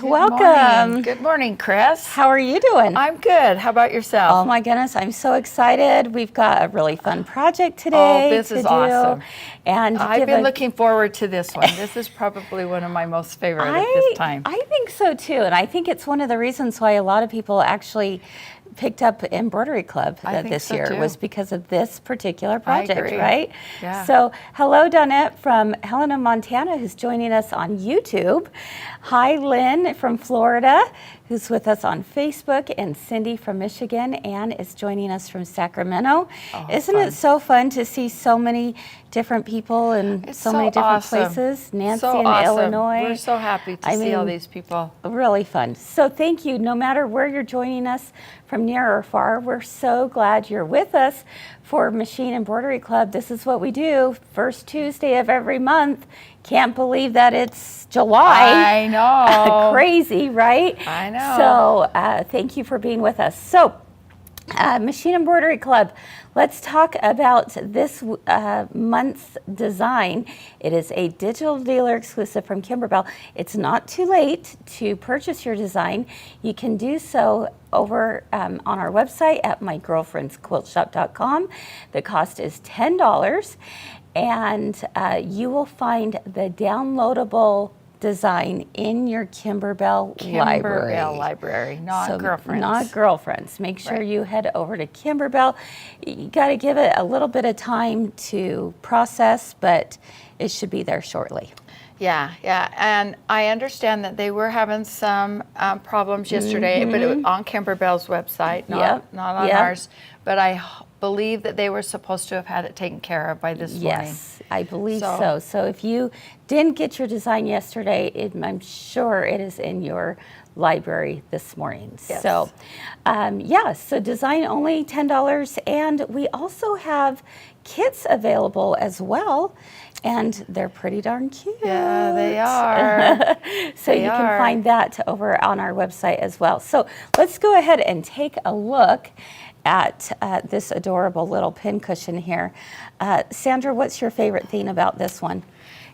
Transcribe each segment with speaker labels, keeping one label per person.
Speaker 1: welcome.
Speaker 2: Good morning, Chris.
Speaker 1: How are you doing?
Speaker 2: I'm good. How about yourself?
Speaker 1: Oh my goodness, I'm so excited. We've got a really fun project today.
Speaker 2: Oh, this is awesome.
Speaker 1: And
Speaker 2: I've been looking forward to this one. This is probably one of my most favorite at this time.
Speaker 1: I think so too, and I think it's one of the reasons why a lot of people actually picked up Embroidery Club this year was because of this particular project, right?
Speaker 2: Yeah.
Speaker 1: So hello, Donette from Helena, Montana, who's joining us on YouTube. Hi, Lynn from Florida, who's with us on Facebook, and Cindy from Michigan. Ann is joining us from Sacramento.
Speaker 2: Oh,
Speaker 1: Isn't
Speaker 2: fun.
Speaker 1: it so fun to see so many different people in so many different
Speaker 2: awesome.
Speaker 1: places? Nancy
Speaker 2: so
Speaker 1: in
Speaker 2: awesome.
Speaker 1: Illinois.
Speaker 2: We're so happy to see all these people.
Speaker 1: Really fun. So thank you. No matter where you're joining us from near or far, we're so glad you're with us for Machine Embroidery Club. This is what we do first Tuesday of every month. Can't believe that it's July.
Speaker 2: I know.
Speaker 1: Crazy, right?
Speaker 2: I know.
Speaker 1: So thank you for being with us. So Machine Embroidery Club, let's talk about this month's design. It is a digital dealer exclusive from Kimberbell. It's not too late to purchase your design. You can do so over on our website at mygirlfriendsquiltshop.com. The cost is $10, and you will find the downloadable design in your Kimberbell library.
Speaker 2: Not Girlfriends.
Speaker 1: Not Girlfriends. Make sure you head over to Kimberbell. You got to give it a little bit of time to process, but it should be there shortly.
Speaker 2: Yeah. And I understand that they were having some problems yesterday, but it was on Kimberbell's website, not on ours. But I believe that they were supposed to have had it taken care of by this morning.
Speaker 1: Yes, I believe so. So if you didn't get your design yesterday, I'm sure it is in your library this morning.
Speaker 2: Yes.
Speaker 1: So so design only $10, and we also have kits available as well, and they're pretty darn cute.
Speaker 2: Yeah, they are.
Speaker 1: So you can find that over on our website as well. So let's go ahead and take a look at this adorable little pin cushion here. Sandra, what's your favorite thing about this one?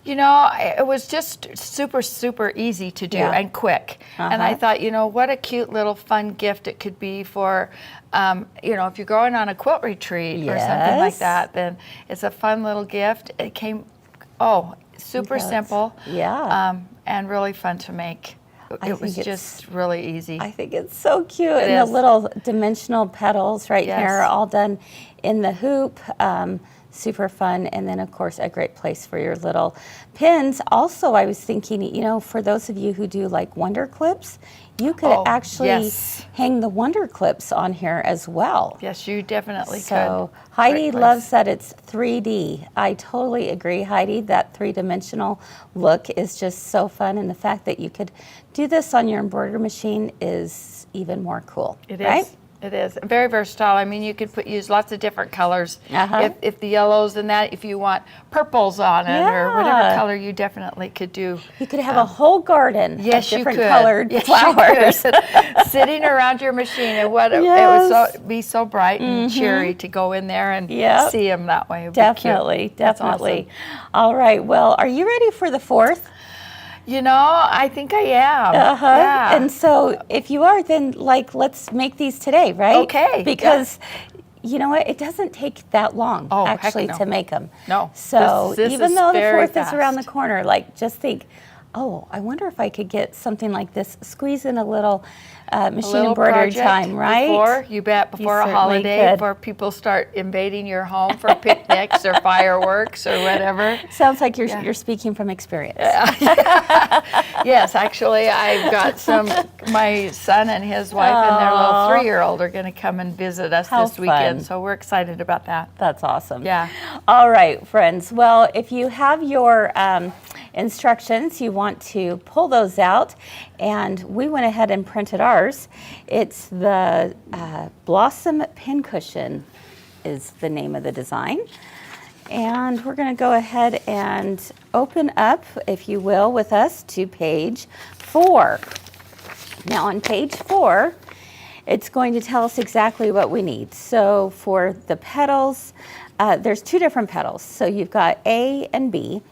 Speaker 2: You know, it was just super, super easy to do and quick. And I thought, what a cute little fun gift it could be for, if you're going on a quilt retreat or something like that, then it's a fun little gift. It came, super simple and really fun to make. It was just really easy.
Speaker 1: I think it's so cute. And the little dimensional petals right here, all done in the hoop. Super fun. And then, of course, a great place for your little pins. Also, I was thinking, for those of you who do like wonder clips, you could actually hang the wonder clips on here as well.
Speaker 2: Yes, you definitely could.
Speaker 1: So Heidi loves that it's 3D. I totally agree, Heidi. That three-dimensional look is just so fun. And the fact that you could do this on your embroidery machine is even more cool.
Speaker 2: It
Speaker 1: right?
Speaker 2: is. It is very versatile. I mean, you could use lots of different colors. If the yellows and that, if you want purples on it or whatever color, you definitely could do.
Speaker 1: You could have a whole garden of different colored
Speaker 2: yes,
Speaker 1: flowers
Speaker 2: sitting around your machine, and it would be so bright and cheery to go in there and see them that way.
Speaker 1: Definitely.
Speaker 2: Awesome.
Speaker 1: All right. Well, are you ready for the fourth?
Speaker 2: I think I am.
Speaker 1: Yeah. And so if you are, then let's make these today, right?
Speaker 2: Okay.
Speaker 1: Because you know what? It doesn't take that long actually to make them.
Speaker 2: No.
Speaker 1: So
Speaker 2: this
Speaker 1: even though the fourth
Speaker 2: fast.
Speaker 1: is around the corner, just think, I wonder if I could get something like this, squeeze in a little machine embroidery time, right?
Speaker 2: Before a holiday, before people start invading your home for picnics or fireworks or whatever.
Speaker 1: Sounds like you're speaking from experience.
Speaker 2: Yes, actually, I've got my son and his wife and their little 3-year-old are going to come and visit us this weekend, so we're excited about that.
Speaker 1: That's awesome.
Speaker 2: Yeah.
Speaker 1: All right, friends. Well, if you have your instructions, you want to pull those out, and we went ahead and printed ours. It's the Blossom Pincushion is the name of the design. And we're going to go ahead and open up, if you will, with us to page 4. Now on page 4, it's going to tell us exactly what we need. So for the petals, there's 2 different petals. So you've got A and B.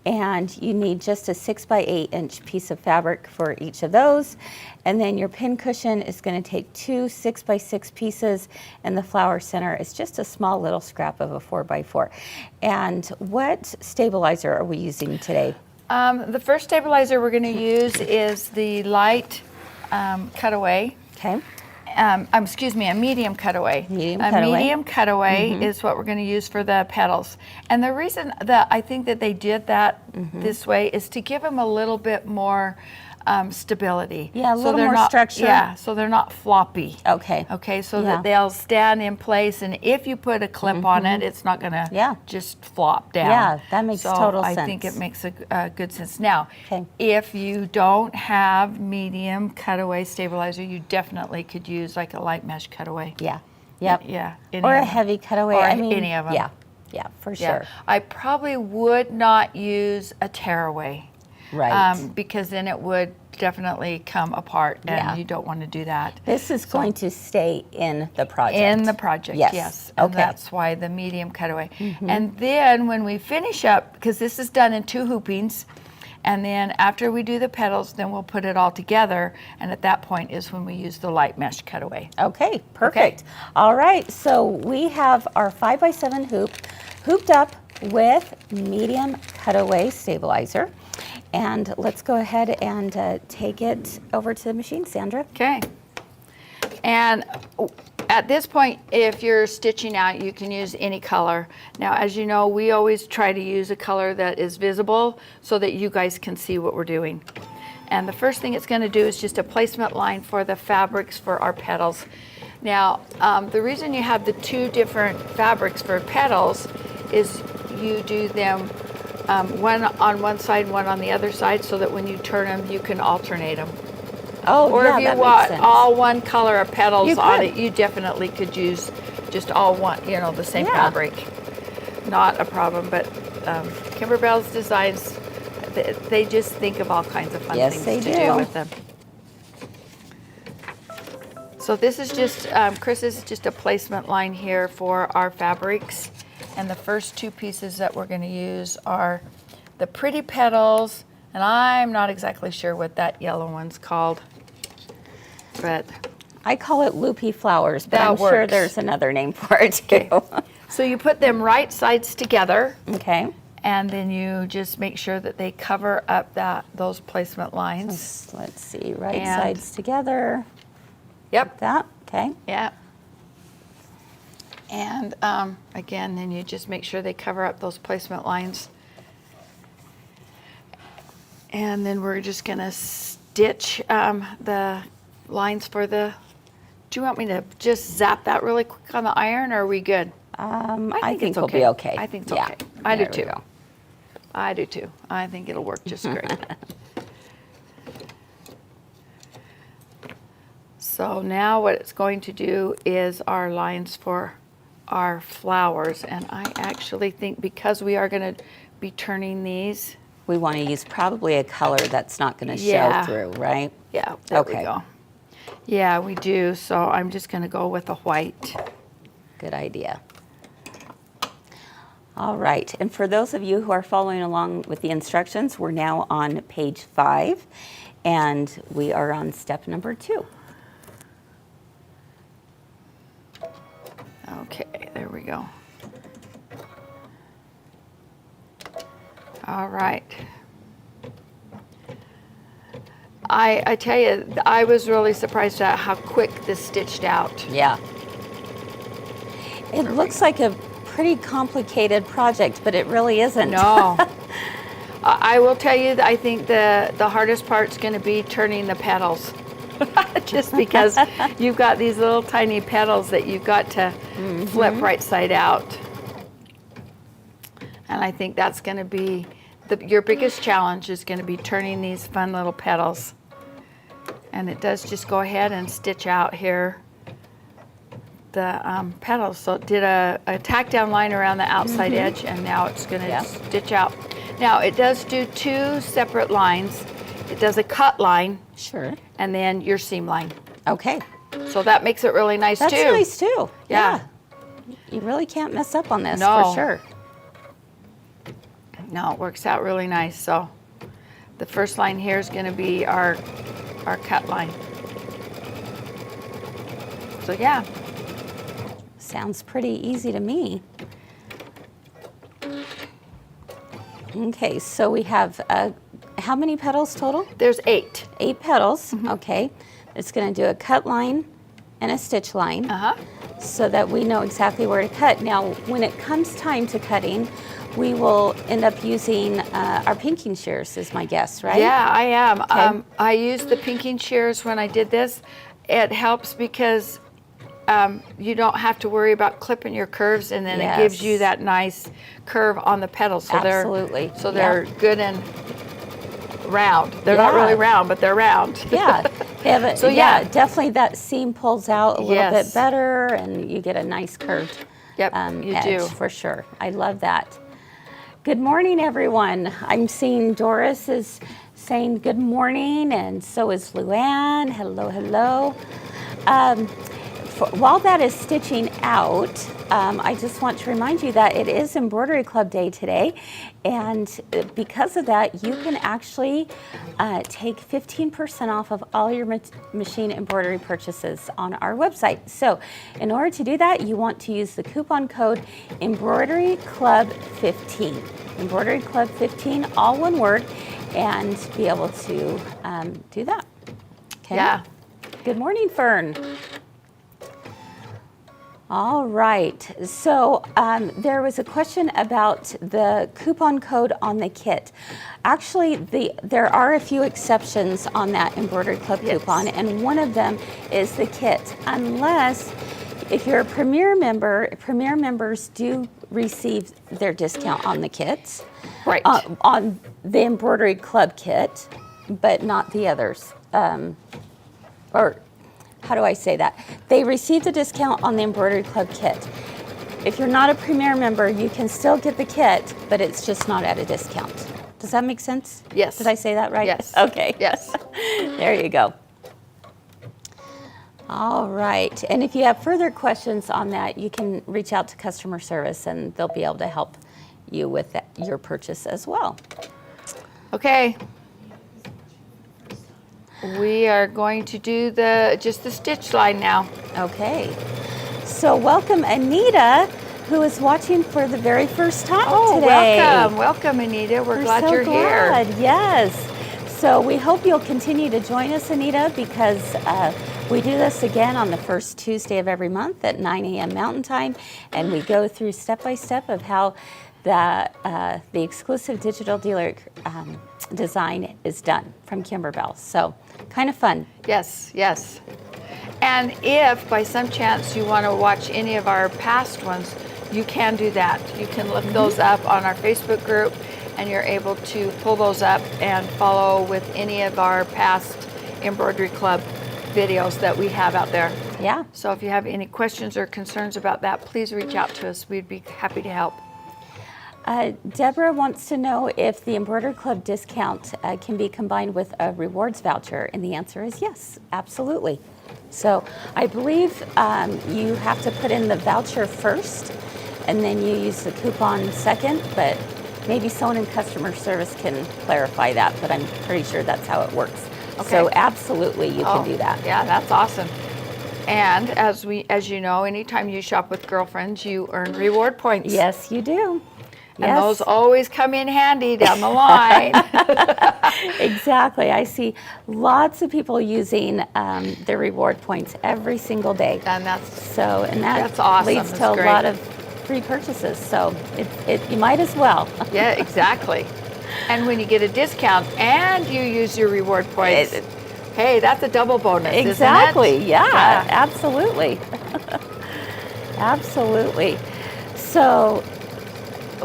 Speaker 1: And you need just a 6 by 8 inch piece of fabric for each of those. And then your pin cushion is going to take 2 6 by 6 pieces, and the flower center is just a small little scrap of a 4 by 4. And what stabilizer are we using today?
Speaker 2: The first stabilizer we're going to use is the light cutaway.
Speaker 1: Okay.
Speaker 2: Excuse me, a medium cutaway.
Speaker 1: Medium
Speaker 2: a
Speaker 1: cutaway.
Speaker 2: medium cutaway is what we're going to use for the petals. And the reason that I think that they did that this way is to give them a little bit more stability.
Speaker 1: Yeah, a little
Speaker 2: they're
Speaker 1: more
Speaker 2: not,
Speaker 1: structure.
Speaker 2: Yeah, so they're not floppy.
Speaker 1: Okay.
Speaker 2: Okay, so
Speaker 1: Yeah.
Speaker 2: that they'll stand in place, and if you put a clip on it, it's not going to
Speaker 1: Yeah.
Speaker 2: just flop down.
Speaker 1: Yeah, that makes total
Speaker 2: I
Speaker 1: sense.
Speaker 2: think it makes a good sense. Now,
Speaker 1: Okay.
Speaker 2: if you don't have medium cutaway stabilizer, you definitely could use like a light mesh cutaway.
Speaker 1: Yeah. Yep.
Speaker 2: Yeah. any
Speaker 1: Or
Speaker 2: of
Speaker 1: a
Speaker 2: them.
Speaker 1: heavy cutaway.
Speaker 2: Or
Speaker 1: I mean,
Speaker 2: any of them.
Speaker 1: Yeah. Yeah, for
Speaker 2: Yeah.
Speaker 1: sure.
Speaker 2: I probably would not use a tearaway.
Speaker 1: Right.
Speaker 2: Because then it would definitely come apart, and
Speaker 1: Yeah.
Speaker 2: you don't want to do that.
Speaker 1: This is going to stay in the project.
Speaker 2: In the project,
Speaker 1: Yes.
Speaker 2: And
Speaker 1: Okay.
Speaker 2: that's why the medium cutaway. And then when we finish up, because this is done in 2 hoopings, and then after we do the petals, then we'll put it all together, and at that point is when we use the light mesh cutaway.
Speaker 1: Okay, perfect. All right, so we have our 5 by 7 hoop hooped up with medium cutaway stabilizer. And let's go ahead and take it over to the machine, Sandra.
Speaker 2: Okay. And at this point, if you're stitching out, you can use any color. Now, as you know, we always try to use a color that is visible so that you guys can see what we're doing. And the first thing it's going to do is just a placement line for the fabrics for our petals. Now, the reason you have the 2 different fabrics for petals is you do them one on one side, one on the other side, so that when you turn them, you can alternate them.
Speaker 1: Oh,
Speaker 2: Or
Speaker 1: yeah,
Speaker 2: if you
Speaker 1: that makes
Speaker 2: want
Speaker 1: sense.
Speaker 2: all one color of petals
Speaker 1: You
Speaker 2: on
Speaker 1: could.
Speaker 2: it, you definitely could use just all one, the same
Speaker 1: Yeah.
Speaker 2: fabric. Not a problem, but Kimberbell's designs, they just think of all kinds of fun
Speaker 1: Yes,
Speaker 2: things
Speaker 1: they
Speaker 2: to
Speaker 1: do.
Speaker 2: do with them. So this is just, Chris, is just a placement line here for our fabrics. And the first 2 pieces that we're going to use are the pretty petals, and I'm not exactly sure what that yellow one's called, but
Speaker 1: I call it loopy flowers, but
Speaker 2: That
Speaker 1: I'm sure
Speaker 2: works.
Speaker 1: there's another name for it too.
Speaker 2: so you put them right sides together,
Speaker 1: Okay.
Speaker 2: and then you just make sure that they cover up those placement lines.
Speaker 1: Let's see, right
Speaker 2: And-
Speaker 1: sides together.
Speaker 2: Yep.
Speaker 1: That, okay.
Speaker 2: Yeah. And again, then you just make sure they cover up those placement lines. And then we're just going to stitch the lines for the. Do you want me to just zap that really quick on the iron, or are we good?
Speaker 1: I think
Speaker 2: it's
Speaker 1: we'll be okay.
Speaker 2: I think it's
Speaker 1: Yeah,
Speaker 2: okay. I do
Speaker 1: there we
Speaker 2: too.
Speaker 1: go.
Speaker 2: I do too. I think it'll work just great. So now what it's going to do is our lines for our flowers. And I actually think because we are going to be turning these.
Speaker 1: We want to use probably a color that's not going to
Speaker 2: Yeah.
Speaker 1: show through, right?
Speaker 2: Yeah, there
Speaker 1: Okay.
Speaker 2: we go. Yeah, we do. So I'm just going to go with a white.
Speaker 1: Good idea. All right, and for those of you who are following along with the instructions, we're now on page 5, and we are on step number 2.
Speaker 2: Okay, there we go. All right. I tell you, I was really surprised at how quick this stitched out.
Speaker 1: Yeah. It looks like a pretty complicated project, but it really isn't.
Speaker 2: No. I will tell you, I think the hardest part's going to be turning the petals. Just because you've got these little tiny petals that you've got to flip right side out. And I think that's going to be your biggest challenge is going to be turning these fun little petals. And it does just go ahead and stitch out here the petals. So it did a tack down line around the outside edge, and now it's going to stitch out. Now it does do 2 separate lines. It does a cut line.
Speaker 1: Sure.
Speaker 2: And then your seam line.
Speaker 1: Okay.
Speaker 2: So that makes it really nice
Speaker 1: That's
Speaker 2: too.
Speaker 1: nice too.
Speaker 2: Yeah.
Speaker 1: You really can't mess up on this
Speaker 2: No.
Speaker 1: for sure.
Speaker 2: No, it works out really nice. So the first line here is going to be our cut line. So yeah.
Speaker 1: Sounds pretty easy to me. Okay, so we have how many petals total?
Speaker 2: There's 8.
Speaker 1: 8 petals. Okay. It's going to do a cut line and a stitch line so that we know exactly where to cut. Now, when it comes time to cutting, we will end up using our pinking shears, is my guess, right?
Speaker 2: Yeah, I am.
Speaker 1: Okay.
Speaker 2: I used the pinking shears when I did this. It helps because you don't have to worry about clipping your curves, and then it gives you that nice curve on the petals. So
Speaker 1: Absolutely.
Speaker 2: they're good and round. They're not really round, but they're round.
Speaker 1: Yeah. They have
Speaker 2: So
Speaker 1: definitely that seam pulls out a little bit better, and you get a nice curved edge
Speaker 2: do.
Speaker 1: for sure. I love that. Good morning, everyone. I'm seeing Doris is saying good morning, and so is Luann. Hello, hello. While that is stitching out, I just want to remind you that it is Embroidery Club Day today, and because of that, you can actually take 15% off of all your machine embroidery purchases on our website. So in order to do that, you want to use the coupon code Embroidery Club 15. Embroidery Club 15, all one word, and be able to do that. Okay.
Speaker 2: Yeah.
Speaker 1: Good morning, Fern. All right, so there was a question about the coupon code on the kit. Actually, there are a few exceptions on that Embroidery Club coupon, and one of them is the kit. Unless, if you're a Premier member, Premier members do receive their discount on the kits.
Speaker 2: Right.
Speaker 1: On the Embroidery Club kit, but not the others. How do I say that? They received a discount on the Embroidery Club kit. If you're not a Premier member, you can still get the kit, but it's just not at a discount. Does that make sense?
Speaker 2: Yes.
Speaker 1: Did I say that right?
Speaker 2: Yes.
Speaker 1: Okay.
Speaker 2: Yes.
Speaker 1: There you go. All right. And if you have further questions on that, you can reach out to customer service, and they'll be able to help you with your purchase as well.
Speaker 2: Okay. We are going to do just the stitch line now.
Speaker 1: Okay. So welcome Anita, who is watching for the very first time today.
Speaker 2: Welcome Anita. We're glad
Speaker 1: so
Speaker 2: you're
Speaker 1: glad.
Speaker 2: here.
Speaker 1: Yes. So we hope you'll continue to join us, Anita, because we do this again on the first Tuesday of every month at 9 a.m. Mountain Time, and we go through step by step of how the exclusive digital dealer design is done from Kimberbell. So kind of fun.
Speaker 2: Yes, yes. And if by some chance you want to watch any of our past ones, you can do that. You can look those up on our Facebook group, and you're able to pull those up and follow with any of our past Embroidery Club videos that we have out there.
Speaker 1: Yeah.
Speaker 2: So if you have any questions or concerns about that, please reach out to us. We'd be happy to help.
Speaker 1: Deborah wants to know if the Embroidery Club discount can be combined with a rewards voucher, and the answer is yes, absolutely. So I believe you have to put in the voucher first, and then you use the coupon second, but maybe someone in customer service can clarify that, but I'm pretty sure that's how it works.
Speaker 2: Okay.
Speaker 1: So absolutely you can do that.
Speaker 2: Yeah, that's awesome. And as you know, anytime you shop with girlfriends, you earn reward points.
Speaker 1: Yes, you do.
Speaker 2: And those always come in handy down the line.
Speaker 1: Exactly. I see lots of people using the reward points every single day.
Speaker 2: And
Speaker 1: that's awesome. Leads to a
Speaker 2: great.
Speaker 1: lot of free purchases. So you might as well.
Speaker 2: Yeah, exactly. And when you get a discount and you use your reward points, hey, that's a double bonus,
Speaker 1: exactly.
Speaker 2: Isn't it?
Speaker 1: Yeah, absolutely. Absolutely. So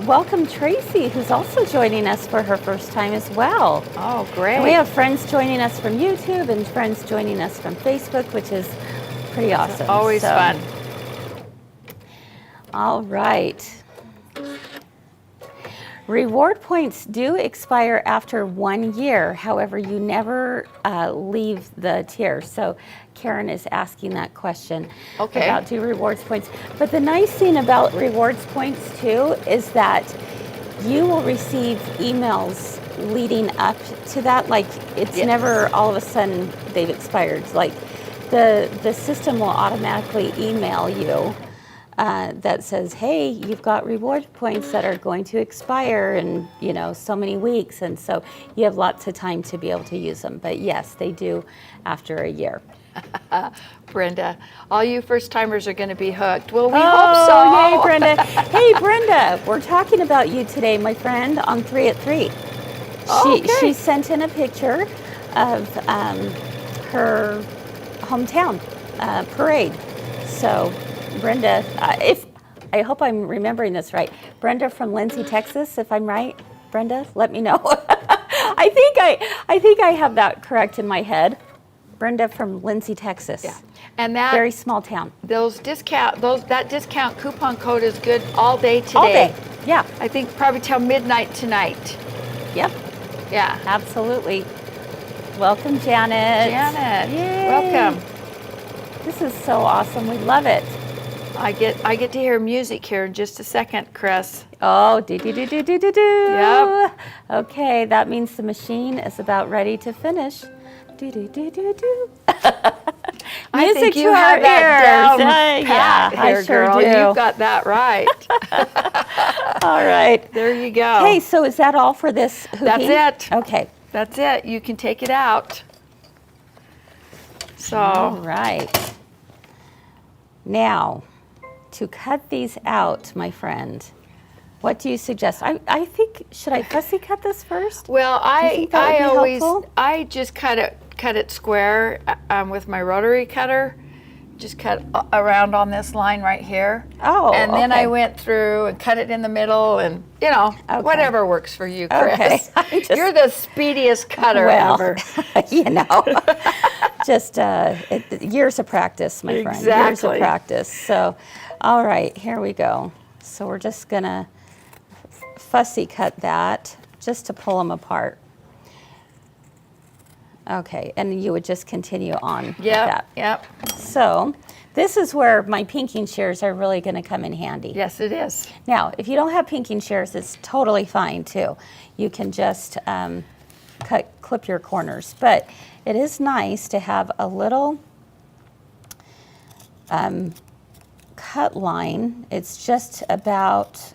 Speaker 1: welcome Tracy, who's also joining us for her first time as well.
Speaker 2: Oh, great.
Speaker 1: And we have friends joining us from YouTube and friends joining us from Facebook, which is pretty awesome.
Speaker 2: It's always fun.
Speaker 1: All right. Reward points do expire after 1 year. However, you never leave the tier. So Karen is asking that question about do rewards points. But the nice thing about rewards points too is that you will receive emails leading up to that. Like, it's
Speaker 2: Yes.
Speaker 1: never all of a sudden they've expired. Like, the system will automatically email you that says, hey, you've got reward points that are going to expire in, so many weeks. And so you have lots of time to be able to use them. But yes, they do after a year.
Speaker 2: Brenda, all you first timers are going to be hooked. Well, we hope so.
Speaker 1: Yay, Brenda. Hey, Brenda, we're talking about you today, my friend, on 3 at 3. She sent in a picture of her hometown parade. So, Brenda, I hope I'm remembering this right. Brenda from Lindsay, Texas, if I'm right. Brenda, let me know. I think I have that correct in my head. Brenda from Lindsay, Texas.
Speaker 2: Yeah, and that
Speaker 1: very small town.
Speaker 2: That discount coupon code is good all day today.
Speaker 1: All day, yeah.
Speaker 2: I think probably till midnight tonight.
Speaker 1: Yep.
Speaker 2: Yeah.
Speaker 1: Absolutely. Welcome, Janet.
Speaker 2: Janet,
Speaker 1: Yay.
Speaker 2: welcome.
Speaker 1: This is so awesome. We love it.
Speaker 2: I get to hear music here in just a second, Chris.
Speaker 1: Oh, do.
Speaker 2: Yep.
Speaker 1: Okay, that means the machine is about ready to finish. Do.
Speaker 2: I
Speaker 1: Music
Speaker 2: think
Speaker 1: to
Speaker 2: you
Speaker 1: our
Speaker 2: have that
Speaker 1: ears.
Speaker 2: down pat
Speaker 1: Yeah,
Speaker 2: here,
Speaker 1: I sure
Speaker 2: girl.
Speaker 1: do.
Speaker 2: You've got that right.
Speaker 1: All right.
Speaker 2: There you go.
Speaker 1: Hey, so is that all for this hooping?
Speaker 2: That's it.
Speaker 1: Okay.
Speaker 2: That's it. You can take it out. So.
Speaker 1: All right. Now, to cut these out, my friend, what do you suggest? I think, should I fussy cut this first?
Speaker 2: Well,
Speaker 1: you think that would be helpful?
Speaker 2: I just cut it square with my rotary cutter. Just cut around on this line right here.
Speaker 1: Oh,
Speaker 2: and then
Speaker 1: okay.
Speaker 2: I went through and cut it in the middle, and
Speaker 1: Okay.
Speaker 2: whatever works for you, Chris.
Speaker 1: Okay.
Speaker 2: You're the speediest cutter ever.
Speaker 1: Just years of practice, my friend. Years of
Speaker 2: Exactly.
Speaker 1: practice. So, all right, here we go. So we're just gonna fussy cut that just to pull them apart. Okay, and you would just continue on with that.
Speaker 2: Yep.
Speaker 1: So this is where my pinking shears are really going to come in handy.
Speaker 2: Yes, it is.
Speaker 1: Now, if you don't have pinking shears, it's totally fine too. You can just clip your corners. But it is nice to have a little cut line. It's just about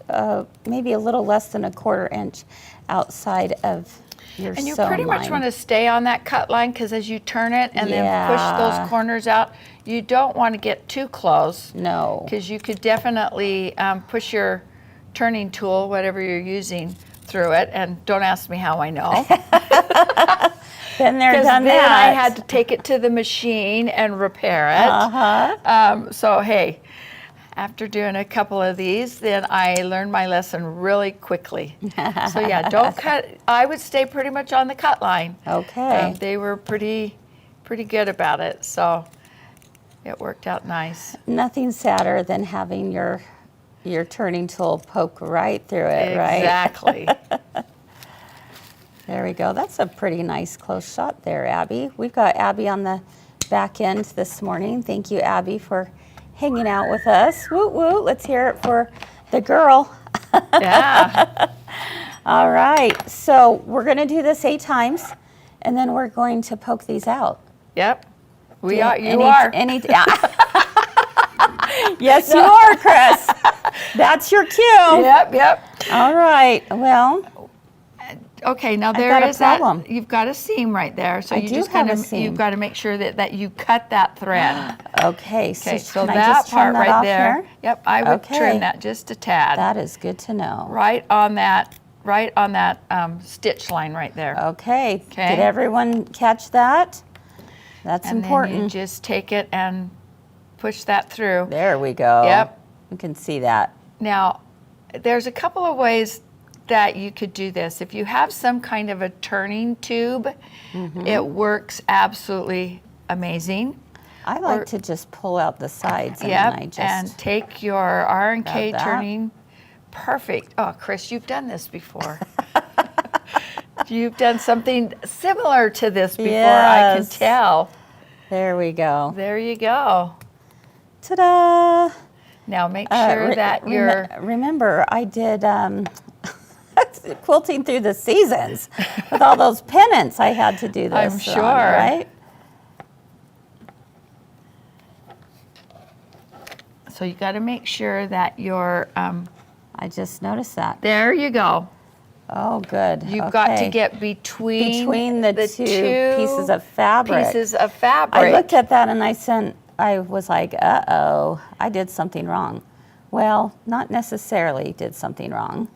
Speaker 1: maybe a little less than a 1/4 inch outside of your
Speaker 2: And you
Speaker 1: sewn
Speaker 2: pretty much
Speaker 1: line.
Speaker 2: want to stay on that cut line, because as you turn it and then push
Speaker 1: Yeah.
Speaker 2: those corners out, you don't want to get too close.
Speaker 1: No.
Speaker 2: Because you could definitely push your turning tool, whatever you're using, through it. And don't ask me how I know.
Speaker 1: Been there,
Speaker 2: Because
Speaker 1: done
Speaker 2: then
Speaker 1: that.
Speaker 2: I had to take it to the machine and repair it. So hey, after doing a couple of these, then I learned my lesson really quickly. So yeah, don't cut. I would stay pretty much on the cut line.
Speaker 1: Okay.
Speaker 2: They were pretty good about it, so it worked out nice.
Speaker 1: Nothing sadder than having your turning tool poke right through it, right?
Speaker 2: Exactly.
Speaker 1: There we go. That's a pretty nice close shot there, Abby. We've got Abby on the back end this morning. Thank you, Abby, for hanging out with us. Woo woo. Let's hear it for the girl.
Speaker 2: Yeah.
Speaker 1: All right. So we're going to do this 8 times, and then we're going to poke these out.
Speaker 2: Yep. We are. You are.
Speaker 1: Yes, you are, Chris. That's your cue.
Speaker 2: Yep.
Speaker 1: All right. Well,
Speaker 2: Okay, now
Speaker 1: got
Speaker 2: there
Speaker 1: a
Speaker 2: is that.
Speaker 1: problem.
Speaker 2: You've got a seam right there, so
Speaker 1: I
Speaker 2: you
Speaker 1: do
Speaker 2: just
Speaker 1: have
Speaker 2: kind
Speaker 1: a
Speaker 2: of
Speaker 1: seam.
Speaker 2: you've got to make sure that you cut that thread.
Speaker 1: okay. So,
Speaker 2: Okay, so
Speaker 1: can I
Speaker 2: that
Speaker 1: just trim
Speaker 2: part
Speaker 1: that
Speaker 2: right
Speaker 1: off
Speaker 2: there.
Speaker 1: here?
Speaker 2: Yep, I would
Speaker 1: Okay.
Speaker 2: trim that just a tad.
Speaker 1: That is good to know.
Speaker 2: Right on that stitch line right there.
Speaker 1: Okay.
Speaker 2: Okay.
Speaker 1: Did everyone catch that? That's
Speaker 2: and
Speaker 1: important.
Speaker 2: then you just take it and push that through.
Speaker 1: There we go.
Speaker 2: Yep.
Speaker 1: You can see that.
Speaker 2: Now, there's a couple of ways that you could do this. If you have some kind of a turning tube, it works absolutely amazing.
Speaker 1: I like to just pull out the sides and
Speaker 2: Yep,
Speaker 1: then I just
Speaker 2: and take your R&K
Speaker 1: grab that.
Speaker 2: turning. Perfect. Oh, Chris, you've done this before. You've done something similar to this before, I can
Speaker 1: Yes.
Speaker 2: tell.
Speaker 1: there we go.
Speaker 2: There you go.
Speaker 1: Ta-da!
Speaker 2: Now make sure that you're...
Speaker 1: Remember, I did quilting through the seasons with all those pennants I had to do this
Speaker 2: I'm
Speaker 1: on,
Speaker 2: sure.
Speaker 1: right?
Speaker 2: So you got to make sure that you're,
Speaker 1: I just noticed that.
Speaker 2: there you go.
Speaker 1: Oh, good.
Speaker 2: You've got to
Speaker 1: Okay.
Speaker 2: get between
Speaker 1: the two pieces of fabric.
Speaker 2: Pieces of fabric.
Speaker 1: I looked at that and I was like, uh-oh, I did something wrong. Well, not necessarily did something wrong.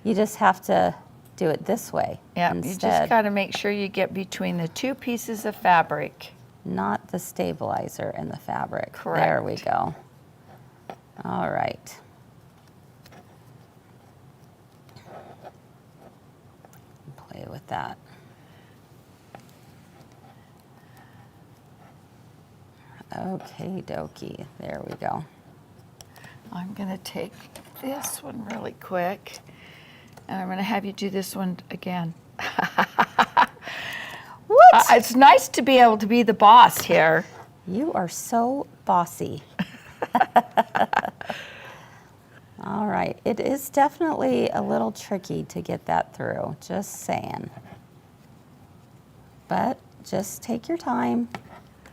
Speaker 1: You just have to do it this way
Speaker 2: Yeah, you
Speaker 1: instead,
Speaker 2: just got to make sure you get between the two pieces of fabric.
Speaker 1: not the stabilizer and the fabric.
Speaker 2: Correct.
Speaker 1: There we go. All right. Play with that. Okay, dokie. There we go.
Speaker 2: I'm going to take this one really quick, and I'm going to have you do this one again.
Speaker 1: What?
Speaker 2: It's nice to be able to be the boss here.
Speaker 1: You are so bossy. All right. It is definitely a little tricky to get that through, just saying. But just take your time.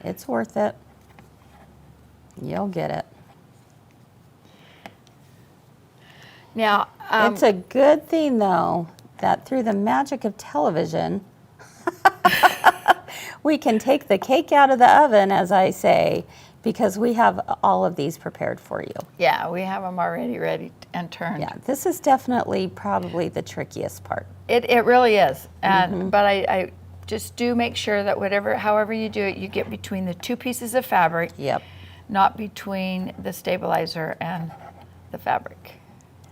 Speaker 1: It's worth it. You'll get it.
Speaker 2: Now,
Speaker 1: It's a good thing, though, that through the magic of television, we can take the cake out of the oven, as I say, because we have all of these prepared for you.
Speaker 2: yeah, we have them already ready and turned.
Speaker 1: Yeah, this is definitely probably the trickiest part.
Speaker 2: It really is. And but I just do make sure that however you do it, you get between the two pieces of fabric,
Speaker 1: Yep,
Speaker 2: not between the stabilizer and the fabric.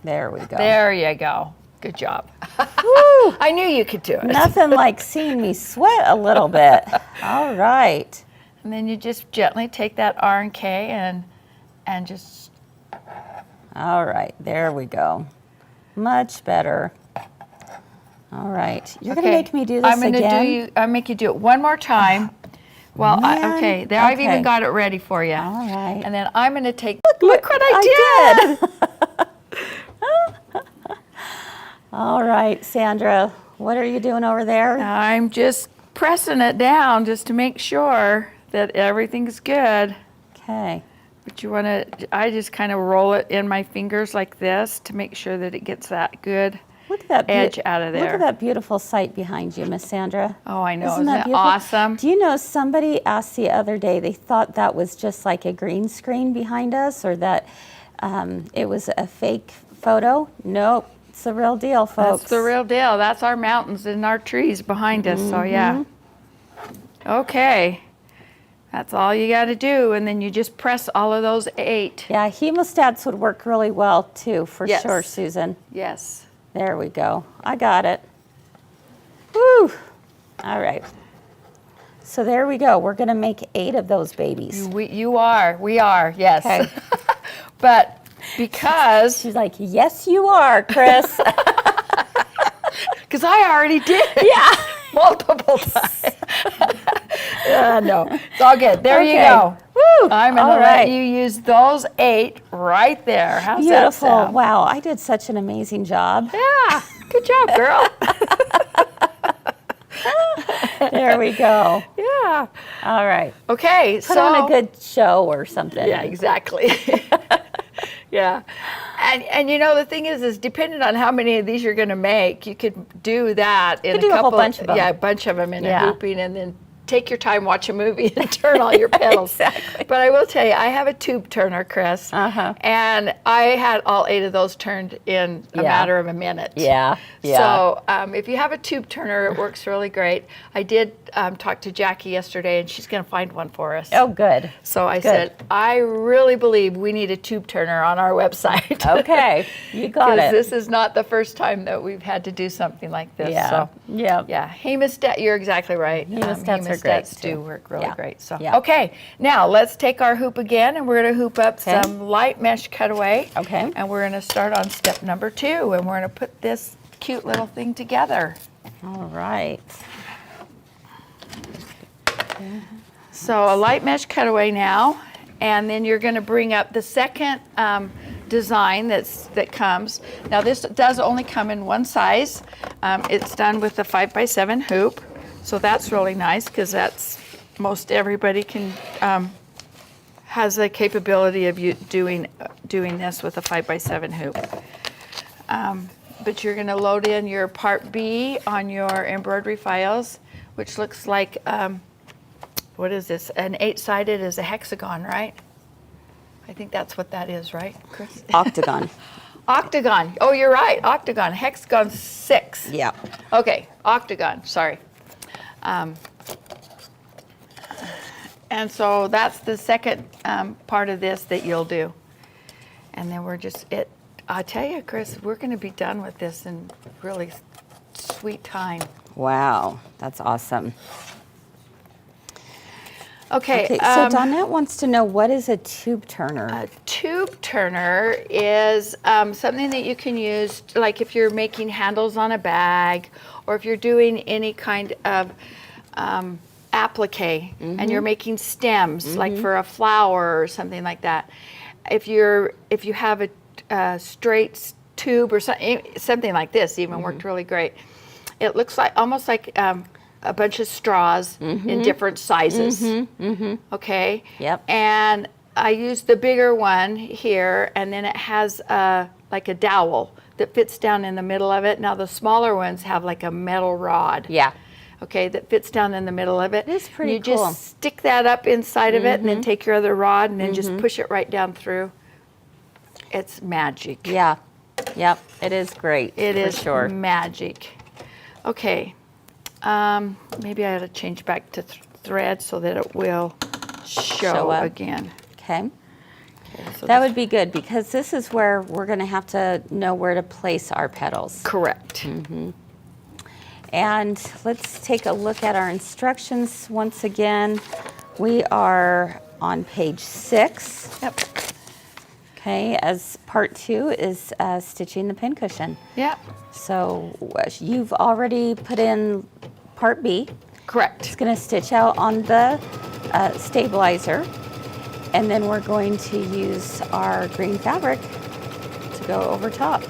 Speaker 1: there we go.
Speaker 2: There you go. Good job.
Speaker 1: Woo!
Speaker 2: I knew you could do it.
Speaker 1: Nothing like seeing me sweat a little bit. All right.
Speaker 2: And then you just gently take that R and K and just,
Speaker 1: All right, there we go. Much better. All right, you're gonna make me do this
Speaker 2: I'm gonna
Speaker 1: again?
Speaker 2: I'll make you do it one more time. Well,
Speaker 1: Man,
Speaker 2: okay, there I've even
Speaker 1: okay.
Speaker 2: got it ready for you.
Speaker 1: All right.
Speaker 2: And then I'm gonna take, look what I did.
Speaker 1: did. All right, Sandra, what are you doing over there?
Speaker 2: I'm just pressing it down just to make sure that everything's good.
Speaker 1: Okay.
Speaker 2: But you wanna, I just kind of roll it in my fingers like this to make sure that it gets that good
Speaker 1: Look at that
Speaker 2: edge out of
Speaker 1: Look
Speaker 2: there.
Speaker 1: at that beautiful sight behind you, Miss Sandra.
Speaker 2: Oh, I know,
Speaker 1: Isn't
Speaker 2: isn't
Speaker 1: that
Speaker 2: it
Speaker 1: beautiful?
Speaker 2: awesome?
Speaker 1: Do you know somebody asked the other day, they thought that was just like a green screen behind us or that it was a fake photo? Nope, it's the real deal, folks.
Speaker 2: That's the real deal. That's our mountains and our trees behind us, so yeah. Okay, that's all you gotta do, and then you just press all of those 8.
Speaker 1: Yeah, hemostats would work really well too, for
Speaker 2: Yes.
Speaker 1: sure, Susan.
Speaker 2: Yes.
Speaker 1: There we go. I got it. Woo! All right. So there we go. We're going to make 8 of those babies.
Speaker 2: We are, yes.
Speaker 1: Okay.
Speaker 2: But because,
Speaker 1: She's like, yes, you are, Chris.
Speaker 2: because I already did
Speaker 1: Yeah.
Speaker 2: multiple times. No, it's all good. There you
Speaker 1: Okay.
Speaker 2: go.
Speaker 1: Woo!
Speaker 2: I'm going
Speaker 1: All
Speaker 2: to let
Speaker 1: right.
Speaker 2: you use those 8 right there. How's that
Speaker 1: Beautiful.
Speaker 2: sound?
Speaker 1: Wow, I did such an amazing job.
Speaker 2: Yeah, good job, girl.
Speaker 1: There we go.
Speaker 2: Yeah.
Speaker 1: All right.
Speaker 2: Okay,
Speaker 1: Put
Speaker 2: so.
Speaker 1: on a good show or something.
Speaker 2: Yeah, exactly. Yeah. And you know, the thing is depending on how many of these you're going to make, you could do that in
Speaker 1: Could do a whole bunch of them.
Speaker 2: Yeah, a bunch of them in
Speaker 1: Yeah.
Speaker 2: a hooping, and then take your time, watch a movie, and turn all your petals.
Speaker 1: Exactly.
Speaker 2: But I will tell you, I have a tube turner, Chris,
Speaker 1: Uh-huh.
Speaker 2: and I had all 8 of those turned in a
Speaker 1: Yeah.
Speaker 2: matter of a minute.
Speaker 1: Yeah. Yeah.
Speaker 2: So if you have a tube turner, it works really great. I did talk to Jackie yesterday, and she's going to find one for us.
Speaker 1: Oh, good.
Speaker 2: So I
Speaker 1: Good.
Speaker 2: said, I really believe we need a tube turner on our website.
Speaker 1: Okay. You got
Speaker 2: Because
Speaker 1: it.
Speaker 2: this is not the first time that we've had to do something like this.
Speaker 1: Yeah.
Speaker 2: So,
Speaker 1: Yeah.
Speaker 2: yeah, hemostat, you're exactly right.
Speaker 1: Hemostats are great,
Speaker 2: Hemostats
Speaker 1: too.
Speaker 2: do work really
Speaker 1: Yeah.
Speaker 2: great. So,
Speaker 1: Yeah.
Speaker 2: okay, now let's take our hoop again, and we're going to hoop up
Speaker 1: Okay.
Speaker 2: some light mesh cutaway.
Speaker 1: Okay.
Speaker 2: And we're going to start on step number 2, and we're going to put this cute little thing together.
Speaker 1: All right.
Speaker 2: So a light mesh cutaway now, and then you're going to bring up the second design that comes. Now this does only come in one size. It's done with a 5x7 hoop, so that's really nice because that's most everybody can has the capability of doing this with a 5x7 hoop. But you're going to load in your part B on your embroidery files, which looks like what is this? An 8-sided is a hexagon, right? I think that's what that is, right, Chris?
Speaker 1: Octagon.
Speaker 2: Octagon. Oh, you're right. Octagon. Hexagon 6.
Speaker 1: Yeah.
Speaker 2: Okay. Octagon. Sorry. And so that's the second part of this that you'll do. And then I'll tell you, Chris, we're going to be done with this in really sweet time.
Speaker 1: Wow, that's awesome.
Speaker 2: Okay.
Speaker 1: So Donette wants to know, what is a tube turner?
Speaker 2: A tube turner is something that you can use, like if you're making handles on a bag, or if you're doing any kind of applique, and you're making stems, like for a flower or something like that. If you have a straight tube or something like this, even worked really great. It looks like almost like a bunch of straws in different sizes. Okay.
Speaker 1: Yep.
Speaker 2: And I used the bigger one here, and then it has like a dowel that fits down in the middle of it. Now the smaller ones have like a metal rod.
Speaker 1: Yeah.
Speaker 2: Okay, that fits down in the middle of it.
Speaker 1: It's pretty
Speaker 2: you
Speaker 1: cool.
Speaker 2: You just stick that up inside of it, and then take your other rod, and then just push it right down through. It's magic.
Speaker 1: Yeah. Yep. It is great.
Speaker 2: It
Speaker 1: for
Speaker 2: is
Speaker 1: sure.
Speaker 2: magic. Okay. Maybe I ought to change back to thread so that it will show
Speaker 1: up
Speaker 2: again.
Speaker 1: Okay.
Speaker 2: So
Speaker 1: That would be good, because this is where we're going to have to know where to place our petals.
Speaker 2: correct.
Speaker 1: And let's take a look at our instructions once again. We are on page 6.
Speaker 2: Yep.
Speaker 1: Okay, as part 2 is stitching the pincushion.
Speaker 2: Yep.
Speaker 1: So you've already put in part B.
Speaker 2: Correct.
Speaker 1: It's going to stitch out on the stabilizer, and then we're going to use our green fabric to go over top.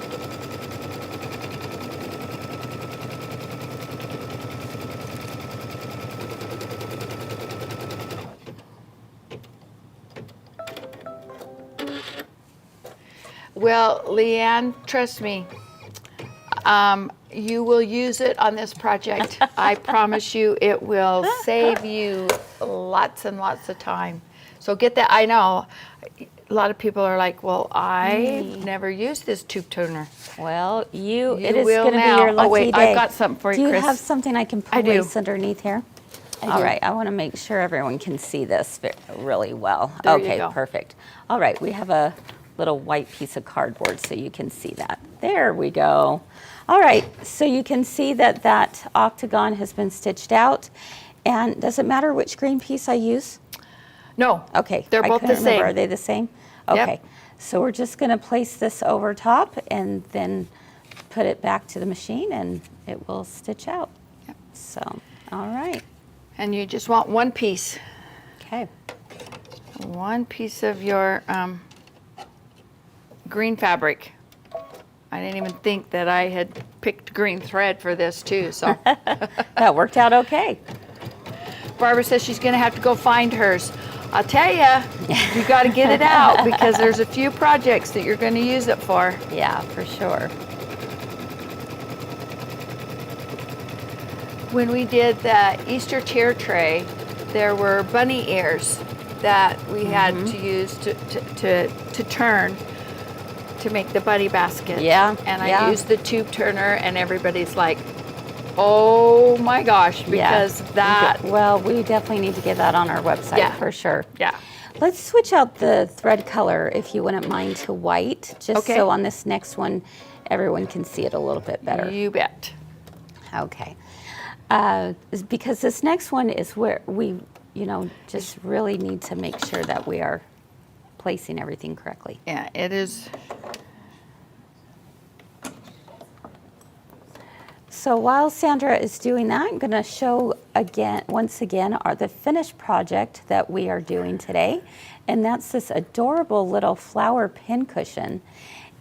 Speaker 2: Well, Leanne, trust me, you will use it on this project. I promise you it will save you lots and lots of time. So get that. I know a lot of people are like, well, I've never used this tube turner.
Speaker 1: Well, it
Speaker 2: You
Speaker 1: is
Speaker 2: will
Speaker 1: going to be
Speaker 2: now.
Speaker 1: your lucky
Speaker 2: Oh, wait,
Speaker 1: day.
Speaker 2: I've got something for you,
Speaker 1: Do you
Speaker 2: Chris.
Speaker 1: have something I can
Speaker 2: I do.
Speaker 1: place underneath here? All right, I want to make sure everyone can see this really well.
Speaker 2: There you
Speaker 1: Okay,
Speaker 2: go.
Speaker 1: perfect. All right, we have a little white piece of cardboard so you can see that. There we go. All right, so you can see that that octagon has been stitched out. And does it matter which green piece I use?
Speaker 2: No.
Speaker 1: Okay.
Speaker 2: They're
Speaker 1: I
Speaker 2: both
Speaker 1: couldn't
Speaker 2: the
Speaker 1: remember.
Speaker 2: same.
Speaker 1: Are they the same?
Speaker 2: Yep.
Speaker 1: Okay. So we're just going to place this over top and then put it back to the machine, and it will stitch out.
Speaker 2: Yep.
Speaker 1: So, all right.
Speaker 2: And you just want one piece.
Speaker 1: Okay.
Speaker 2: One piece of your green fabric. I didn't even think that I had picked green thread for this too, so.
Speaker 1: That worked out okay.
Speaker 2: Barbara says she's gonna have to go find hers. I'll tell you gotta get it out because there's a few projects that you're gonna use it for.
Speaker 1: Yeah, for sure.
Speaker 2: When we did the Easter chair tray, there were bunny ears that we had to use to turn to make the bunny basket.
Speaker 1: Yeah,
Speaker 2: And
Speaker 1: yeah.
Speaker 2: I used the tube turner, and everybody's like, oh my gosh, because that,
Speaker 1: Well, we definitely need to get that on our website
Speaker 2: Yeah.
Speaker 1: for sure.
Speaker 2: yeah.
Speaker 1: Let's switch out the thread color, if you wouldn't mind, to white, just
Speaker 2: Okay.
Speaker 1: so on this next one, everyone can see it a little bit better.
Speaker 2: You bet.
Speaker 1: Okay. Because this next one is where we, just really need to make sure that we are placing everything correctly.
Speaker 2: Yeah, it is.
Speaker 1: So while Sandra is doing that, I'm going to show once again, the finished project that we are doing today. And that's this adorable little flower pincushion.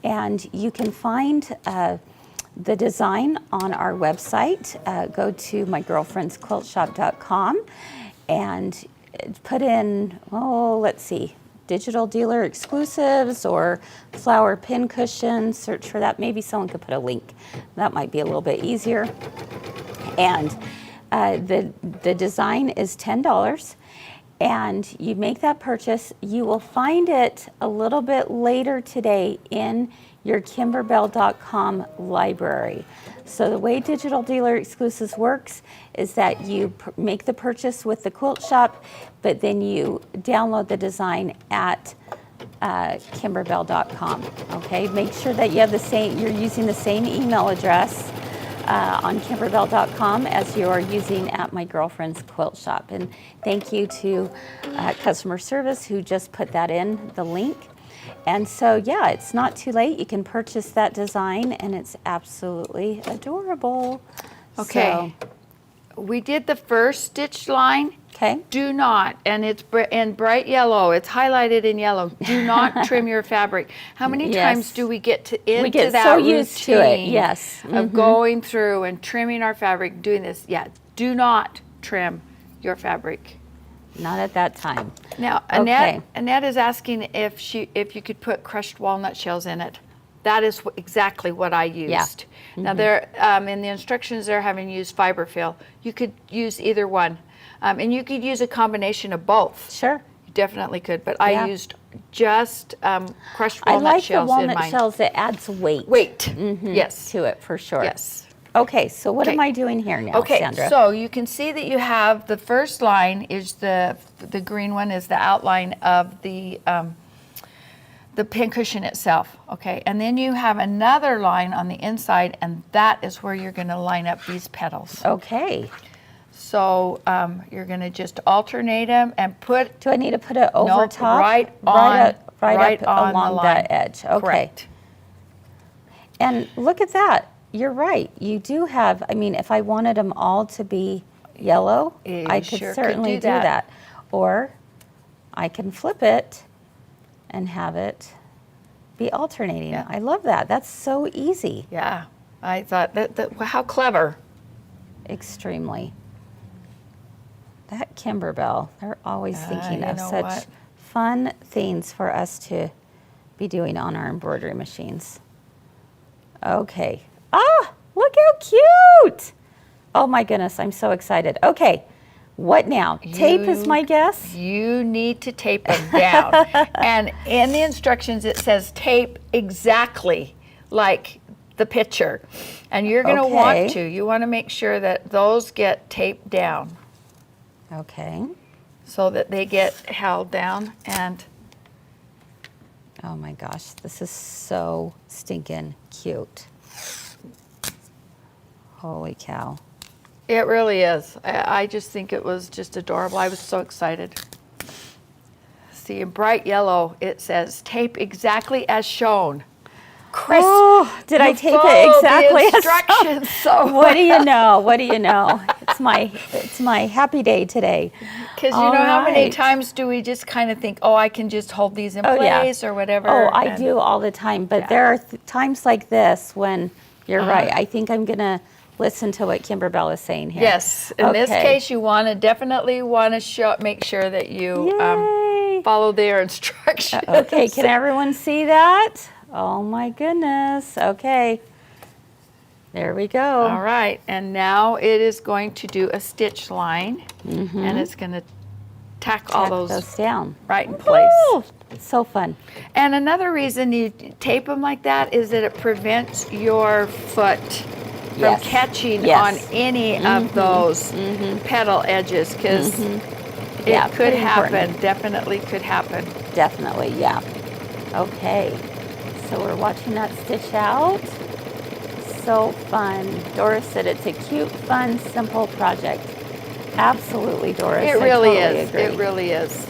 Speaker 1: And you can find the design on our website. Go to mygirlfriendsquiltshop.com and put in, let's see, digital dealer exclusives or flower pincushion. Search for that. Maybe someone could put a link. That might be a little bit easier. And the design is $10. And you make that purchase. You will find it a little bit later today in your kimberbell.com library. So the way Digital Dealer Exclusives works is that you make the purchase with the quilt shop, but then you download the design at kimberbell.com. Okay, make sure that you have you're using the same email address on kimberbell.com as you are using at My Girlfriend's Quilt Shop. And thank you to customer service who just put that in, the link. And so, yeah, it's not too late. You can purchase that design, and it's absolutely adorable.
Speaker 2: Okay. So, we did the first stitch line.
Speaker 1: Okay.
Speaker 2: Do not, and it's in bright yellow. It's highlighted in yellow. Do not trim your fabric. How many times do we get into that
Speaker 1: so
Speaker 2: routine
Speaker 1: used to it, yes,
Speaker 2: of going through and trimming our fabric, doing this? Yeah, do not trim your fabric.
Speaker 1: Not at that time.
Speaker 2: Now, Annette is asking if you could put crushed walnut shells in it. That is exactly what I used. Yeah. Now, there in the instructions they're having used fiberfill. You could use either one, and you could use a combination of both.
Speaker 1: Sure,
Speaker 2: you definitely could. But I used just crushed walnut shells in mine.
Speaker 1: I like the walnut shells. It adds weight.
Speaker 2: Yes,
Speaker 1: to it for sure.
Speaker 2: Yes.
Speaker 1: Okay, so what am I doing here now, Sandra?
Speaker 2: Okay, so you can see that you have the first line is the green one is the outline of the pincushion itself, okay? And then you have another line on the inside, and that is where you're going to line up these petals.
Speaker 1: Okay.
Speaker 2: So you're going to just alternate them and put...
Speaker 1: Do I need to put it over top?
Speaker 2: Right on
Speaker 1: along that edge. Okay.
Speaker 2: Correct.
Speaker 1: And look at that. You're right. You do have, I mean, if I wanted them all to be yellow, I could certainly do that. Or I can flip it and have it be alternating. Yeah. I love that. That's so easy.
Speaker 2: Yeah. I thought, how clever.
Speaker 1: Extremely. That Kimberbell, they're always thinking of such fun things for us to be doing on our embroidery machines. Okay. Ah, look how cute. Oh my goodness, I'm so excited. Okay, what now? Tape is my guess?
Speaker 2: You need to tape them down. And in the instructions it says tape exactly like the picture. And you're going to you want to make sure that those get taped down.
Speaker 1: Okay.
Speaker 2: So that they get held down and...
Speaker 1: Oh my gosh, this is so stinking cute. Holy cow.
Speaker 2: It really is. I just think it was just adorable. I was so excited. See, in bright yellow, it says, tape exactly as shown. Chris,
Speaker 1: did I tape it exactly
Speaker 2: as shown? So
Speaker 1: what do you know? What do you know? It's my happy day today.
Speaker 2: Because you know how many times do we just kind of think, I can just hold these in place or whatever?
Speaker 1: Oh, I do all the time. But there are times like this when you're right. I think I'm going to listen to what Kimberbell is saying here.
Speaker 2: Yes. In this case, you definitely want to make sure that you follow their instructions.
Speaker 1: Okay, can everyone see that? Oh my goodness. Okay. There we go.
Speaker 2: All right. And now it is going to do a stitch line. And it's going to tack all those
Speaker 1: down
Speaker 2: right in place.
Speaker 1: Woo! It's so fun.
Speaker 2: And another reason you tape them like that is that it prevents your foot from catching on any of those petal edges, because it could happen. Definitely could happen.
Speaker 1: Definitely, yeah. Okay, so we're watching that stitch out. So fun. Doris said it's a cute, fun, simple project. Absolutely, Doris.
Speaker 2: It really
Speaker 1: I totally
Speaker 2: is.
Speaker 1: agree.
Speaker 2: It really is.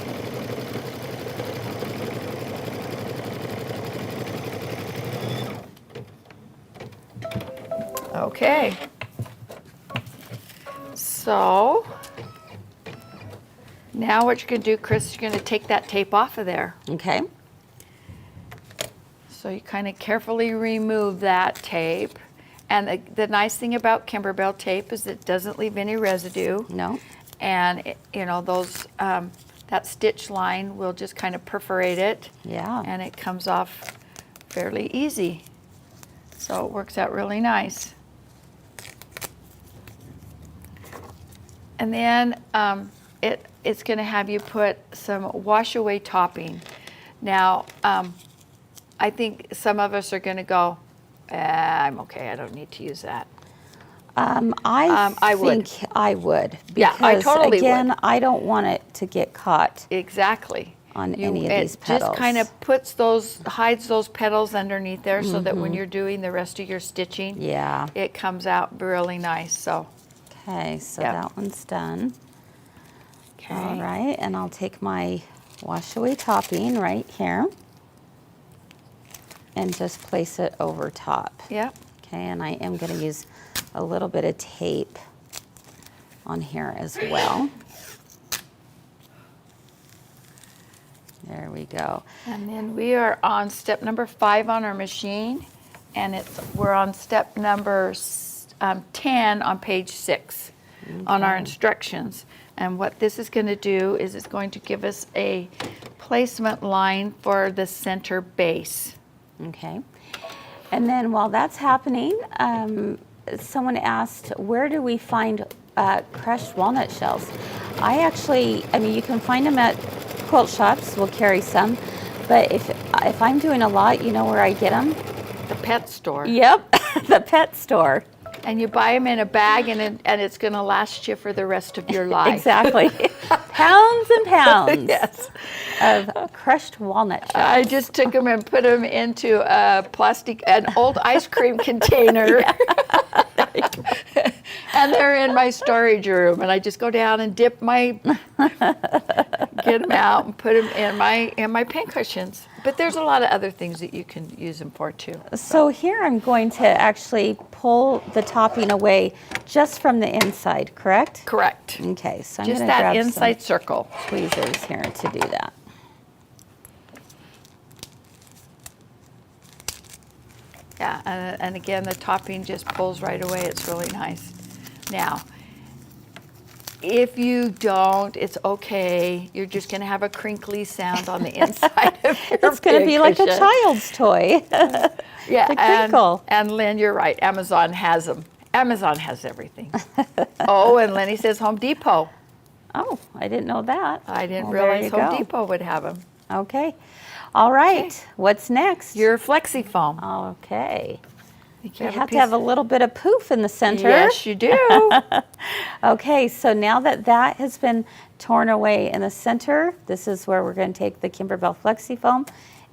Speaker 2: Okay. So now what you're going to do, Chris, you're going to take that tape off of there.
Speaker 1: Okay.
Speaker 2: So you kind of carefully remove that tape. And the nice thing about Kimberbell tape is it doesn't leave any residue.
Speaker 1: No.
Speaker 2: And those that stitch line will just kind of perforate it.
Speaker 1: Yeah.
Speaker 2: And it comes off fairly easy. So it works out really nice. And then it's going to have you put some wash away topping. Now, I think some of us are going to go, I'm okay, I don't need to use that.
Speaker 1: I
Speaker 2: would.
Speaker 1: think I would.
Speaker 2: Yeah, I
Speaker 1: Because,
Speaker 2: totally
Speaker 1: again,
Speaker 2: would.
Speaker 1: I don't want it to get caught
Speaker 2: Exactly.
Speaker 1: on any of these
Speaker 2: It
Speaker 1: petals.
Speaker 2: just kind of hides those petals underneath there so that when you're doing the rest of your stitching,
Speaker 1: Yeah.
Speaker 2: it comes out really nice. So,
Speaker 1: Okay, so
Speaker 2: Yep.
Speaker 1: that one's done.
Speaker 2: okay.
Speaker 1: All right, and I'll take my wash away topping right here and just place it over top.
Speaker 2: Yep.
Speaker 1: Okay, and I am going to use a little bit of tape on here as well. There we go.
Speaker 2: And then we are on step number 5 on our machine, and we're on step number 10 on page 6 on our instructions. And what this is going to do is it's going to give us a placement line for the center base.
Speaker 1: Okay. And then while that's happening, someone asked, where do we find crushed walnut shells? I mean, you can find them at quilt shops. We'll carry some. But if I'm doing a lot, you know where I get them?
Speaker 2: The pet store.
Speaker 1: Yep, the pet store.
Speaker 2: And you buy them in a bag, and it's going to last you for the rest of your life.
Speaker 1: Exactly. Pounds and pounds
Speaker 2: Yes.
Speaker 1: of crushed walnut shells.
Speaker 2: I just took them and put them into an old ice cream container. And they're in my storage room, and I just go down and get them out and put them in my pincushions. But there's a lot of other things that you can use them for too.
Speaker 1: So here I'm going to actually pull the topping away just from the inside, correct?
Speaker 2: Correct.
Speaker 1: Okay, so I'm
Speaker 2: Just
Speaker 1: going to
Speaker 2: that
Speaker 1: grab
Speaker 2: inside
Speaker 1: some
Speaker 2: circle.
Speaker 1: tweezers here to do that.
Speaker 2: Yeah, and again, the topping just pulls right away. It's really nice. Now, if you don't, it's okay. You're just going to have a crinkly sound on the inside of your
Speaker 1: It's going to be like a
Speaker 2: pincushion.
Speaker 1: child's toy.
Speaker 2: Yeah,
Speaker 1: the crinkle.
Speaker 2: and Lynn, you're right. Amazon has them. Amazon has everything. Oh, and Lenny says Home Depot.
Speaker 1: Oh, I didn't know that.
Speaker 2: I didn't
Speaker 1: Well, there
Speaker 2: realize
Speaker 1: you
Speaker 2: Home
Speaker 1: go.
Speaker 2: Depot would have them.
Speaker 1: Okay. All right. What's next?
Speaker 2: Your Flexi Foam.
Speaker 1: Okay.
Speaker 2: You
Speaker 1: You have to have a little bit of poof in the center.
Speaker 2: Yes, you do.
Speaker 1: Okay, so now that has been torn away in the center, this is where we're going to take the Kimberbell Flexi Foam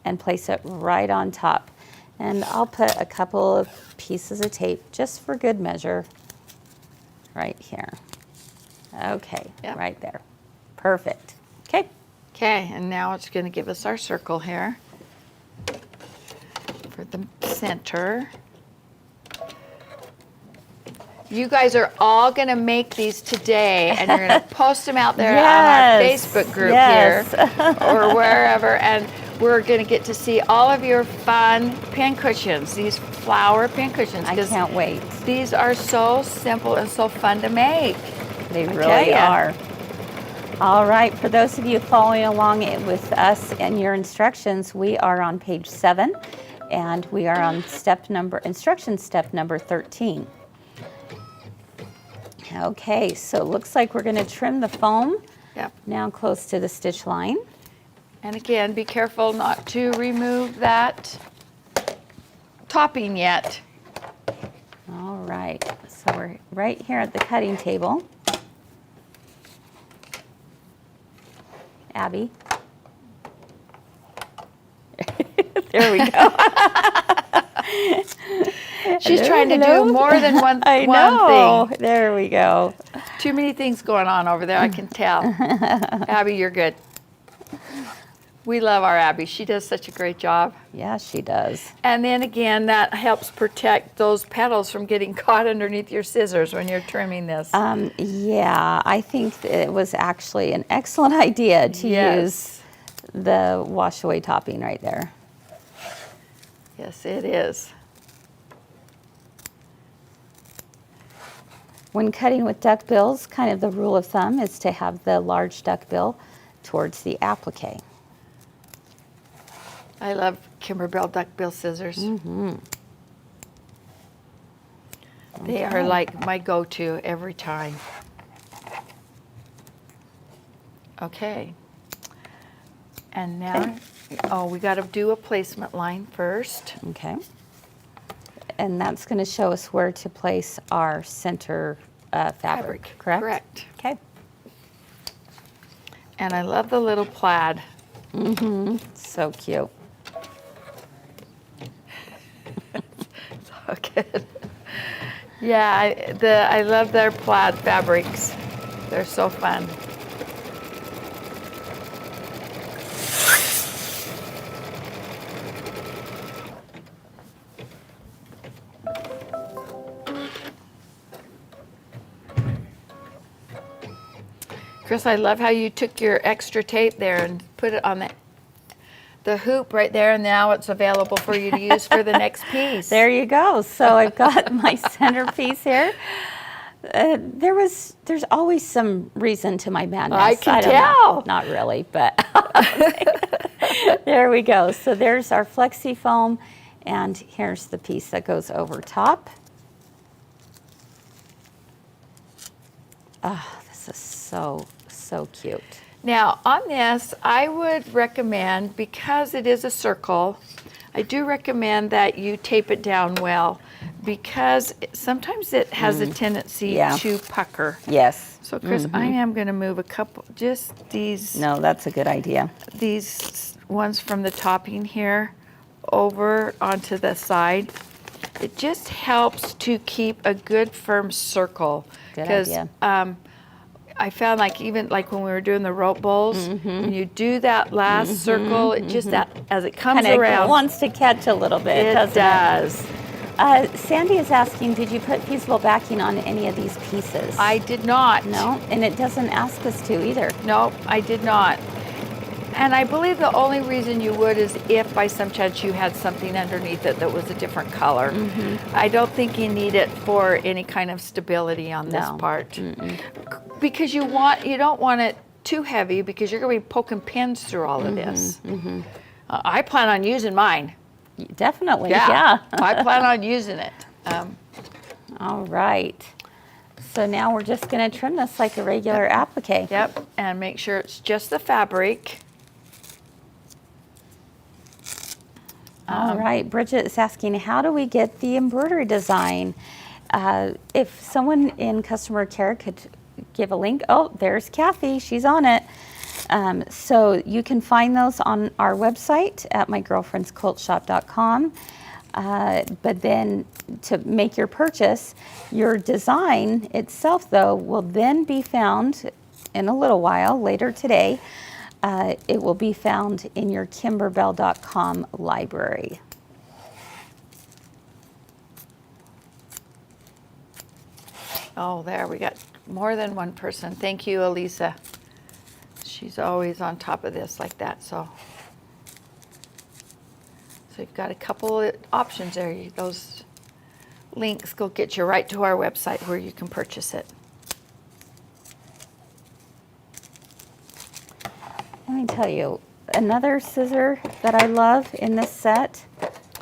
Speaker 1: and place it right on top. And I'll put a couple of pieces of tape just for good measure right here. Okay,
Speaker 2: Yep.
Speaker 1: right there. Perfect. Okay.
Speaker 2: Okay, and now it's going to give us our circle here for the center. You guys are all going to make these today, and you're going to post them out there on our
Speaker 1: Yes,
Speaker 2: Facebook group
Speaker 1: yes.
Speaker 2: here or wherever, and we're going to get to see all of your fun pin cushions, these flower pin cushions.
Speaker 1: I
Speaker 2: 'cause
Speaker 1: can't wait.
Speaker 2: These are so simple and so fun to make.
Speaker 1: They
Speaker 2: tell
Speaker 1: really
Speaker 2: ya.
Speaker 1: are. All right, for those of you following along with us and your instructions, we are on page 7, and we are on instruction step number 13. Okay, so it looks like we're going to trim the foam
Speaker 2: Yep.
Speaker 1: now close to the stitch line.
Speaker 2: And again, be careful not to remove that topping yet.
Speaker 1: All right, so we're right here at the cutting table. Abby. There we go.
Speaker 2: She's trying to do more than one
Speaker 1: I know.
Speaker 2: thing.
Speaker 1: There we go.
Speaker 2: Too many things going on over there, I can tell. Abby, you're good. We love our Abby. She does such a great job.
Speaker 1: Yeah, she does.
Speaker 2: And then again, that helps protect those petals from getting caught underneath your scissors when you're trimming this.
Speaker 1: Yeah, I think it was actually an excellent idea to use the wash away topping right there.
Speaker 2: Yes, it is.
Speaker 1: When cutting with duck bills, kind of the rule of thumb is to have the large duck bill towards the applique.
Speaker 2: I love Kimberbell duckbill scissors. They are like my go-to every time. Okay. And now, oh, we got to do a placement line first.
Speaker 1: Okay. And that's going to show us where to place our center fabric, correct?
Speaker 2: Correct.
Speaker 1: Okay.
Speaker 2: And I love the little plaid.
Speaker 1: So cute.
Speaker 2: So good. Yeah, I love their plaid fabrics. They're so fun. Chris, I love how you took your extra tape there and put it on the hoop right there, and now it's available for you to use for the next piece.
Speaker 1: There you go. So I've got my centerpiece here. There's always some reason to my madness.
Speaker 2: I can
Speaker 1: don't
Speaker 2: tell.
Speaker 1: know. Not really, but there we go. So there's our flexi foam, and here's the piece that goes over top. Oh, this is so cute.
Speaker 2: Now on this, I would recommend, because it is a circle, I do recommend that you tape it down well, because sometimes it has a tendency to pucker.
Speaker 1: Yes.
Speaker 2: So Chris, I am going to move a couple, just these.
Speaker 1: No, that's a good idea.
Speaker 2: These ones from the topping here over onto the side. It just helps to keep a good firm circle.
Speaker 1: Good idea.
Speaker 2: I found even when we were doing the rope bowls, when you do that last circle, it just as it comes
Speaker 1: Kinda
Speaker 2: around,
Speaker 1: wants to catch a little bit,
Speaker 2: it
Speaker 1: doesn't
Speaker 2: does.
Speaker 1: it? Sandy is asking, did you put fusible backing on any of these pieces?
Speaker 2: I did not.
Speaker 1: No, and it doesn't ask us to either.
Speaker 2: No, I did not. And I believe the only reason you would is if by some chance you had something underneath it that was a different color. I don't think you need it for any kind of stability on this part. Because you don't want it too heavy, because you're going to be poking pins through all of this. I plan on using mine.
Speaker 1: Definitely, yeah.
Speaker 2: I plan on using it.
Speaker 1: All right. So now we're just going to trim this like a regular applique.
Speaker 2: Yep, and make sure it's just the fabric.
Speaker 1: All right, Bridget is asking, how do we get the embroidery design? If someone in customer care could give a link. Oh, there's Kathy, she's on it. So you can find those on our website at mygirlfriendsquiltshop.com. But then to make your purchase, your design itself, though, will then be found in a little while, later today. It will be found in your kimberbell.com library.
Speaker 2: Oh, there, we got more than one person. Thank you, Elisa. She's always on top of this like that, so you've got a couple of options there. Those links will get you right to our website where you can purchase it.
Speaker 1: Let me tell you, another scissor that I love in this set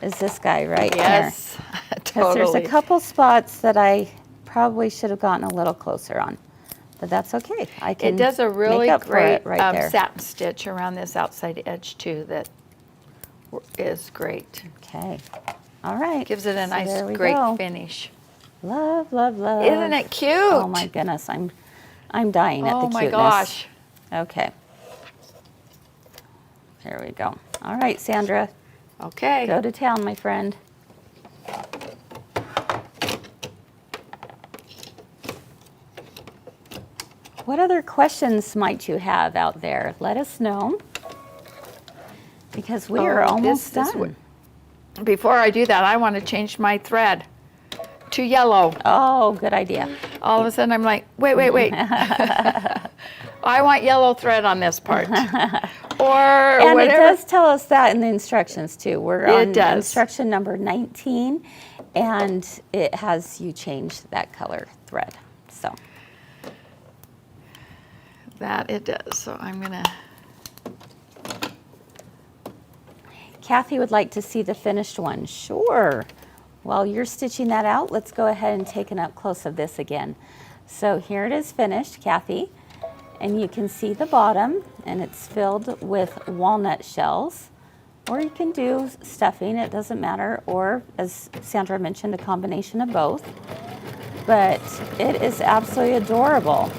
Speaker 1: is this guy right here.
Speaker 2: Yes, totally.
Speaker 1: There's a couple spots that I probably should have gotten a little closer on, but that's okay. I can.
Speaker 2: It does a really
Speaker 1: make up for
Speaker 2: great
Speaker 1: it right there.
Speaker 2: satin stitch around this outside edge too. That is great.
Speaker 1: Okay. All right.
Speaker 2: Gives it a
Speaker 1: So
Speaker 2: nice,
Speaker 1: there we
Speaker 2: great
Speaker 1: go.
Speaker 2: finish.
Speaker 1: Love, love, love.
Speaker 2: Isn't it cute?
Speaker 1: Oh my goodness, I'm dying at the
Speaker 2: Oh
Speaker 1: cuteness.
Speaker 2: my gosh.
Speaker 1: Okay. There we go. All right, Sandra,
Speaker 2: Okay.
Speaker 1: go to town, my friend. What other questions might you have out there? Let us know. because we are almost done.
Speaker 2: Before I do that, I want to change my thread to yellow.
Speaker 1: Oh, good idea.
Speaker 2: All of a sudden, I'm like, wait. I want yellow thread on this part. Or
Speaker 1: and
Speaker 2: whatever.
Speaker 1: it does tell us that in the instructions too. We're on instruction number 19, and it has you change that color thread. So
Speaker 2: that it does. So I'm gonna.
Speaker 1: Kathy would like to see the finished one. Sure. While you're stitching that out, let's go ahead and take an up close of this again. So here it is finished, Kathy. And you can see the bottom, and it's filled with walnut shells. Or you can do stuffing, it doesn't matter. Or, as Sandra mentioned, a combination of both. But it is absolutely adorable.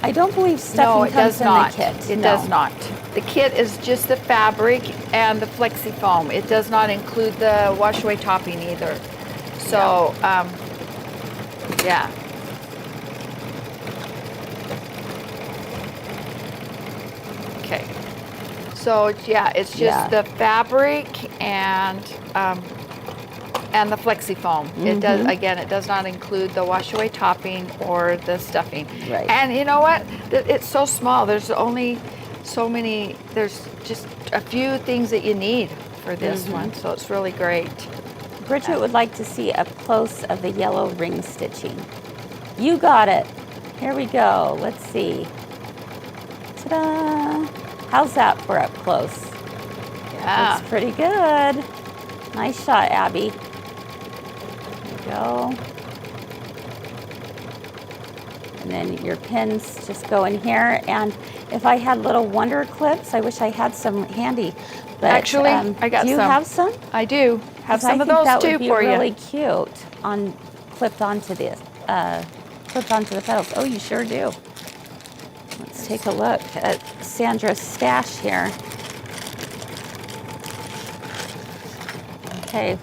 Speaker 1: I don't believe stuffing comes in the kit.
Speaker 2: It does not. The kit is just the fabric and the flexi foam. It does not include the wash away topping either. So, yeah. Okay. So yeah, it's just the fabric and the flexi foam. It does, again, it does not include the wash away topping or the stuffing.
Speaker 1: Right.
Speaker 2: And you know what? It's so small. There's only so many. There's just a few things that you need for this one. So it's really great.
Speaker 1: Bridget would like to see up close of the yellow ring stitching. You got it. Here we go. Let's see. Ta-da! How's that for up close?
Speaker 2: Yeah.
Speaker 1: Looks pretty good. Nice shot, Abby. There you go. And then your pins just go in here. And if I had little wonder clips, I wish I had some handy. But
Speaker 2: actually, I got some.
Speaker 1: Do you have some?
Speaker 2: I do have some of those too for you.
Speaker 1: That would be really cute clipped onto the petals. Oh, you sure do. Let's take a look at Sandra's stash here. Okay,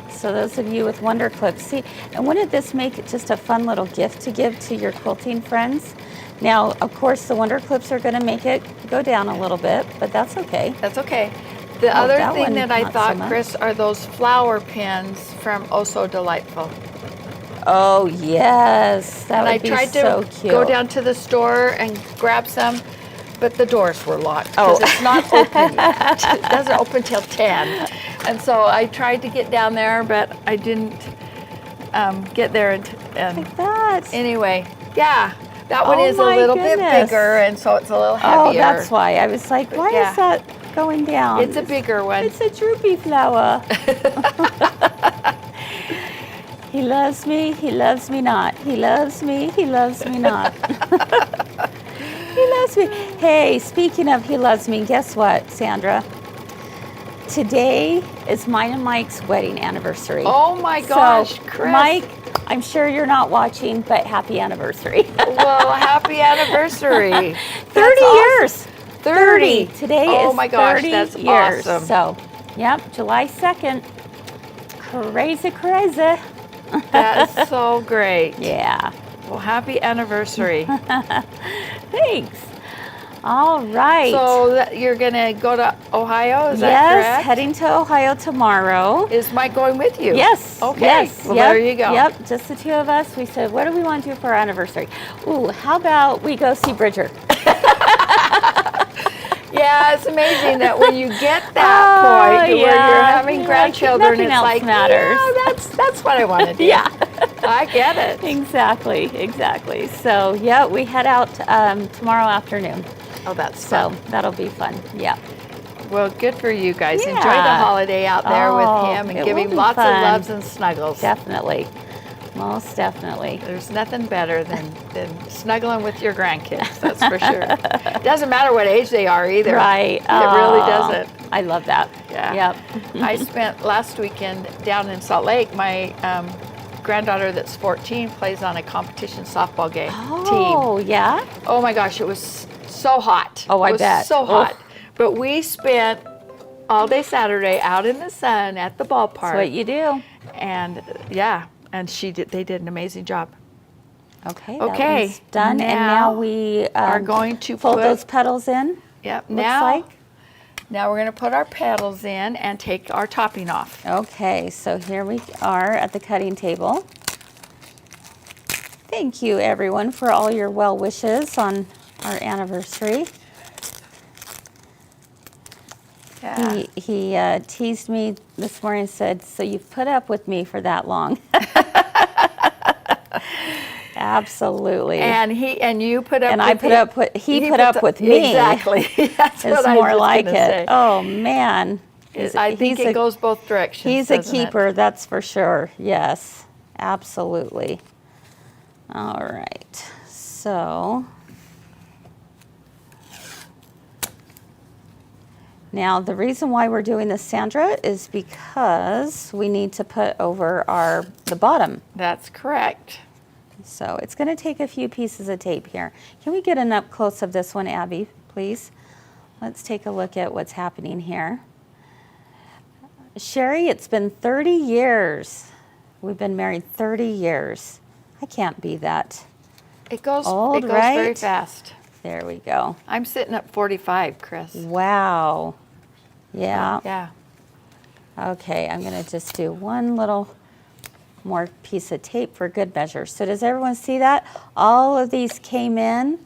Speaker 1: so those of you with wonder clips, see, and wouldn't this make just a fun little gift to give to your quilting friends? Now, of course, the wonder clips are going to make it go down a little bit, but that's okay.
Speaker 2: That's okay. The other thing that I thought, Chris, are those flower pins from Oh So Delightful.
Speaker 1: Oh, yes. That would be so cute.
Speaker 2: And I tried to go down to the store and grab some, but the doors were locked because it's not open yet. It doesn't open till 10. And so I tried to get down there, but I didn't get there. And
Speaker 1: like that.
Speaker 2: Anyway, yeah, that one is a little bit bigger, and so it's a little heavier.
Speaker 1: Oh, that's why. I was like, why is that going down?
Speaker 2: It's a bigger one.
Speaker 1: It's a droopy flower. He loves me not. He loves me not. He loves me. Hey, speaking of he loves me, guess what, Sandra? Today is mine and Mike's wedding anniversary.
Speaker 2: Oh my gosh,
Speaker 1: so,
Speaker 2: Chris.
Speaker 1: Mike, I'm sure you're not watching, but happy anniversary.
Speaker 2: Well, happy anniversary.
Speaker 1: 30 years.
Speaker 2: 30.
Speaker 1: Today is 30
Speaker 2: Oh my gosh, that's
Speaker 1: years.
Speaker 2: awesome.
Speaker 1: So, yep, July 2nd. Crazy.
Speaker 2: That is so great.
Speaker 1: Yeah.
Speaker 2: Well, happy anniversary.
Speaker 1: Thanks. All right.
Speaker 2: So you're going to go to Ohio, is that correct?
Speaker 1: Yes, heading to Ohio tomorrow.
Speaker 2: Is Mike going with you?
Speaker 1: Yes.
Speaker 2: Okay.
Speaker 1: Yes.
Speaker 2: Well, there you go.
Speaker 1: Yep, just the two of us. We said, what do we want to do for our anniversary? Ooh, how about we go see Bridger?
Speaker 2: Yeah, it's amazing that when you get that point where you're having grandchildren,
Speaker 1: nothing
Speaker 2: it's
Speaker 1: else
Speaker 2: like,
Speaker 1: matters.
Speaker 2: Yeah, that's what I want to do.
Speaker 1: Yeah.
Speaker 2: I get it.
Speaker 1: Exactly. So, yeah, we head out tomorrow afternoon.
Speaker 2: Oh, that's fun.
Speaker 1: So that'll be fun. Yeah.
Speaker 2: Well, good for you guys.
Speaker 1: Yeah.
Speaker 2: Enjoy the holiday out there with him and
Speaker 1: it
Speaker 2: give
Speaker 1: will
Speaker 2: him
Speaker 1: be
Speaker 2: lots
Speaker 1: fun.
Speaker 2: of loves and snuggles.
Speaker 1: Definitely. Most definitely.
Speaker 2: There's nothing better than snuggling with your grandkids, that's for sure. It doesn't matter what age they are either.
Speaker 1: Right.
Speaker 2: It really doesn't.
Speaker 1: I love that.
Speaker 2: Yeah.
Speaker 1: Yep.
Speaker 2: I spent last weekend down in Salt Lake. My granddaughter that's 14 plays on a competition softball team.
Speaker 1: Oh, yeah?
Speaker 2: Oh my gosh, it was so hot.
Speaker 1: Oh, I
Speaker 2: bet.
Speaker 1: bet.
Speaker 2: So hot. But we spent all day Saturday out in the sun at the ballpark.
Speaker 1: That's what you do.
Speaker 2: And yeah, and they did an amazing job.
Speaker 1: Okay.
Speaker 2: Okay.
Speaker 1: That one's done. And now we
Speaker 2: are going to
Speaker 1: fold
Speaker 2: put
Speaker 1: those petals in.
Speaker 2: Yep.
Speaker 1: Looks
Speaker 2: Now
Speaker 1: like.
Speaker 2: Now we're going to put our petals in and take our topping off.
Speaker 1: Okay, so here we are at the cutting table. Thank you, everyone, for all your well wishes on our anniversary.
Speaker 2: Yeah.
Speaker 1: He teased me this morning and said, "So you've put up with me for that long." Absolutely.
Speaker 2: And you put up.
Speaker 1: And
Speaker 2: with
Speaker 1: I put up with he put up with me.
Speaker 2: Exactly. That's
Speaker 1: It's
Speaker 2: what I was
Speaker 1: more
Speaker 2: just
Speaker 1: like
Speaker 2: gonna
Speaker 1: it.
Speaker 2: say.
Speaker 1: Oh man.
Speaker 2: I think it goes both directions.
Speaker 1: He's a
Speaker 2: doesn't it?
Speaker 1: keeper, that's for sure. Yes, absolutely. All right. So now the reason why we're doing this, Sandra, is because we need to put over the bottom.
Speaker 2: That's correct.
Speaker 1: So it's going to take a few pieces of tape here. Can we get an up close of this one, Abby, please? Let's take a look at what's happening here. Sherry, it's been 30 years. We've been married 30 years. I can't be that
Speaker 2: It goes
Speaker 1: old,
Speaker 2: very
Speaker 1: right?
Speaker 2: fast.
Speaker 1: There we go.
Speaker 2: I'm sitting at 45, Chris.
Speaker 1: Wow. Yeah.
Speaker 2: Yeah.
Speaker 1: Okay, I'm going to just do one little more piece of tape for good measure. So does everyone see that? All of these came in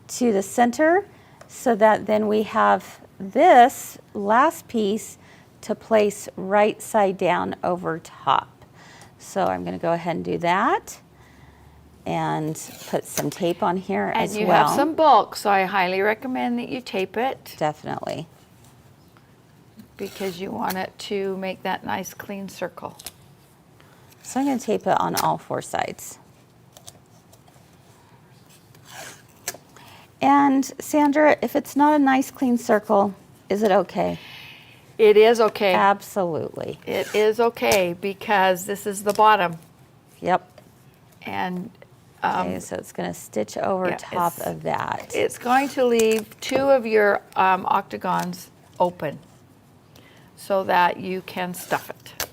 Speaker 1: to the center so that then we have this last piece to place right side down over top. So I'm going to go ahead and do that and put some tape on here as well.
Speaker 2: And you have some bulk, so I highly recommend that you tape it
Speaker 1: Definitely.
Speaker 2: because you want it to make that nice clean circle.
Speaker 1: So I'm going to tape it on all four sides. And Sandra, if it's not a nice clean circle, is it okay?
Speaker 2: It is okay.
Speaker 1: Absolutely.
Speaker 2: It is okay because this is the bottom.
Speaker 1: Yep.
Speaker 2: And
Speaker 1: Okay, so it's going to stitch over
Speaker 2: yeah,
Speaker 1: top of that.
Speaker 2: it's going to leave two of your octagons open so that you can stuff it.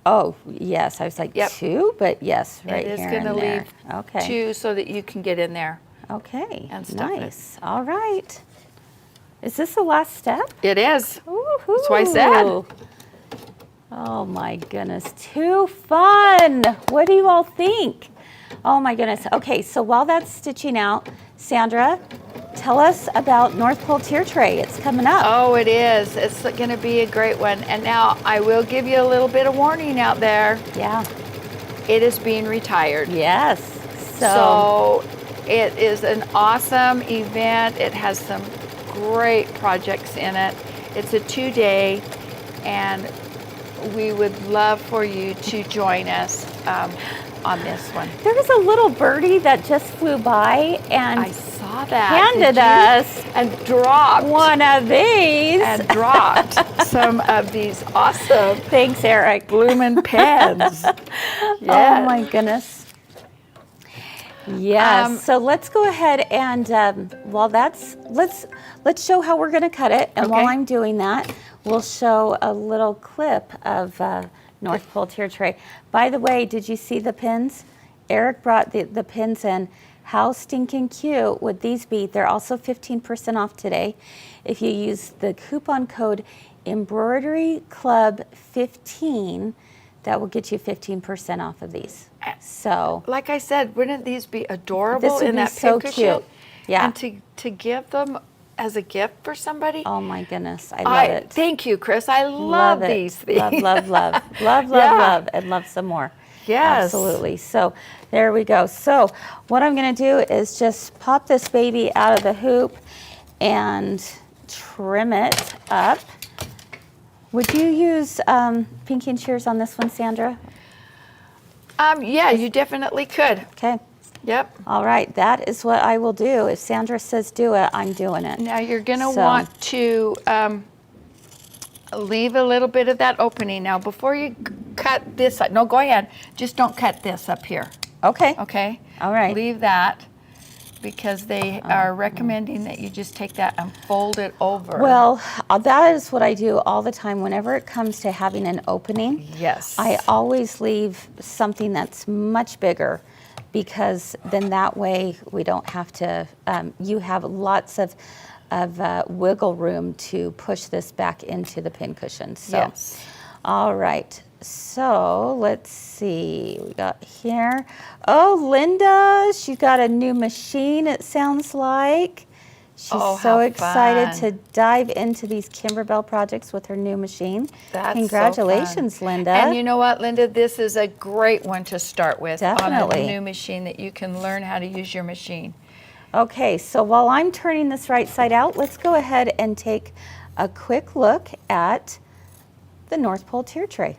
Speaker 1: Oh, yes. I was like
Speaker 2: Yep.
Speaker 1: two, but yes, right
Speaker 2: It is
Speaker 1: here
Speaker 2: going to
Speaker 1: and there.
Speaker 2: leave
Speaker 1: Okay.
Speaker 2: two so that you can get in there.
Speaker 1: Okay.
Speaker 2: and stuff it.
Speaker 1: Nice. All right. Is this the last step?
Speaker 2: It is.
Speaker 1: Woohoo.
Speaker 2: That's what I said.
Speaker 1: Oh my goodness, too fun. What do you all think? Oh my goodness. Okay, so while that's stitching out, Sandra, tell us about North Pole Tier Tray. It's coming up.
Speaker 2: Oh, it is. It's going to be a great one. And now I will give you a little bit of warning out there.
Speaker 1: Yeah.
Speaker 2: It is being retired.
Speaker 1: Yes.
Speaker 2: So it is an awesome event. It has some great projects in it. It's a 2-day, and we would love for you to join us on this one.
Speaker 1: There was a little birdie that just flew by and
Speaker 2: I saw that.
Speaker 1: handed us
Speaker 2: and dropped
Speaker 1: one of these.
Speaker 2: and dropped some of these awesome
Speaker 1: Thanks, Eric.
Speaker 2: bloomin' pens.
Speaker 1: Oh
Speaker 2: Yes.
Speaker 1: my goodness. Yes. So let's go ahead and while that's let's show how we're going to cut it. And while
Speaker 2: Okay.
Speaker 1: I'm doing that, we'll show a little clip of North Pole Tier Tray. By the way, did you see the pins? Eric brought the pins in. How stinking cute would these be? They're also 15% off today. If you use the coupon code Embroidery Club 15, that will get you 15% off of these. So
Speaker 2: Like I said, wouldn't these be adorable
Speaker 1: this would
Speaker 2: in
Speaker 1: be
Speaker 2: that
Speaker 1: so
Speaker 2: pincushion?
Speaker 1: cute. Yeah.
Speaker 2: And to give them as a gift for somebody.
Speaker 1: Oh my goodness, I love it.
Speaker 2: Thank you, Chris. I love
Speaker 1: it.
Speaker 2: these things.
Speaker 1: Love, love, love,
Speaker 2: Yeah.
Speaker 1: love, and love some more.
Speaker 2: Yes.
Speaker 1: Absolutely. So there we go. So what I'm going to do is just pop this baby out of the hoop and trim it up. Would you use pinky and shears on this one, Sandra?
Speaker 2: Yeah, you definitely could.
Speaker 1: Okay.
Speaker 2: Yep.
Speaker 1: All right. That is what I will do. If Sandra says do it, I'm doing it.
Speaker 2: Now you're going to
Speaker 1: So-
Speaker 2: want to leave a little bit of that opening. Now before you cut this up, no, go ahead. Just don't cut this up here,
Speaker 1: Okay.
Speaker 2: okay?
Speaker 1: All right.
Speaker 2: Leave that because they are recommending that you just take that and fold it over.
Speaker 1: Well, that is what I do all the time. Whenever it comes to having an opening,
Speaker 2: yes.
Speaker 1: I always leave something that's much bigger because then that way we don't have to, you have lots of wiggle room to push this back into the pincushion. So,
Speaker 2: Yes.
Speaker 1: all right. So let's see, we got here. Oh, Linda, she got a new machine, it sounds like. She's
Speaker 2: Oh,
Speaker 1: so
Speaker 2: how
Speaker 1: excited
Speaker 2: fun.
Speaker 1: to dive into these Kimberbell projects with her new machine.
Speaker 2: That's
Speaker 1: Congratulations,
Speaker 2: so fun.
Speaker 1: Linda.
Speaker 2: And you know what, Linda? This is a great one to start with on
Speaker 1: Definitely.
Speaker 2: a new machine that you can learn how to use your machine.
Speaker 1: Okay, so while I'm turning this right side out, let's go ahead and take a quick look at the North Pole tier tray.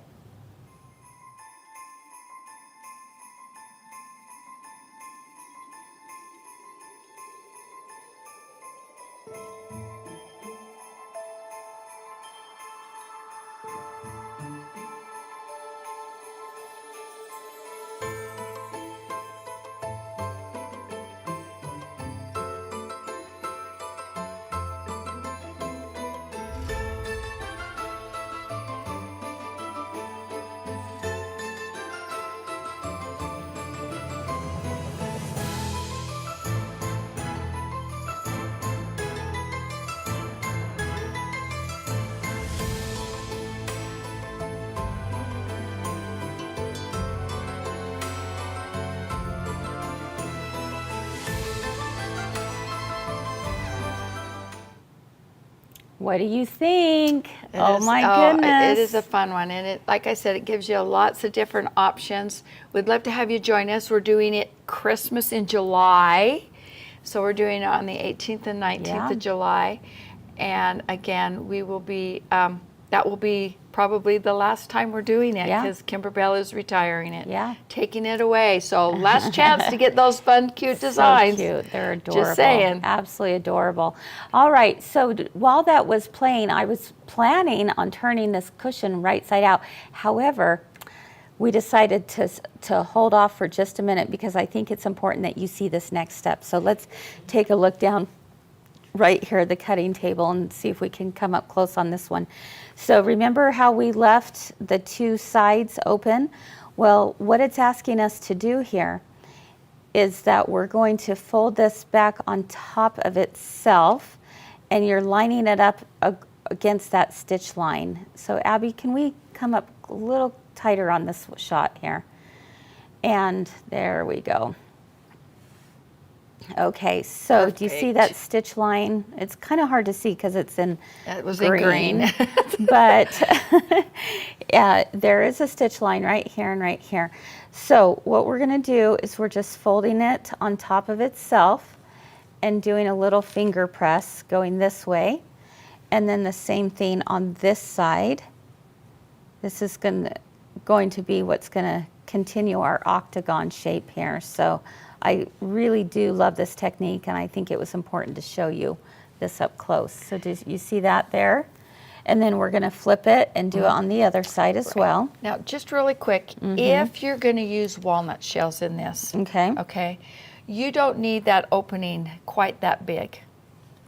Speaker 1: What do you think? Oh my goodness.
Speaker 2: It is a fun one. And it, like I said, it gives you lots of different options. We'd love to have you join us. We're doing it Christmas in July. So we're doing it on the 18th and 19th of July. And again, we will be, that will be probably the last time we're doing it because Kimberbell is retiring it, taking it away. So last chance to get those fun, cute designs.
Speaker 1: So cute. They're adorable.
Speaker 2: Just saying.
Speaker 1: Absolutely adorable. All right. So while that was playing, I was planning on turning this cushion right side out. However, we decided to hold off for just a minute because I think it's important that you see this next step. So let's take a look down right here at the cutting table and see if we can come up close on this one. So remember how we left the two sides open? Well, what it's asking us to do here is that we're going to fold this back on top of itself, and you're lining it up against that stitch line. So Abby, can we come up a little tighter on this shot here? And there we go. Okay, so do you see that stitch line? It's kind of hard to see because it's in green. But there is a stitch line right here and right here. So what we're going to do is we're just folding it on top of itself and doing a little finger press going this way. And then the same thing on this side. This is going to be what's going to continue our octagon shape here. So I really do love this technique, and I think it was important to show you this up close. So do you see that there? And then we're going to flip it and do it on the other side as well.
Speaker 2: Now, just really quick, if you're going to use walnut shells in this, okay, you don't need that opening quite that big.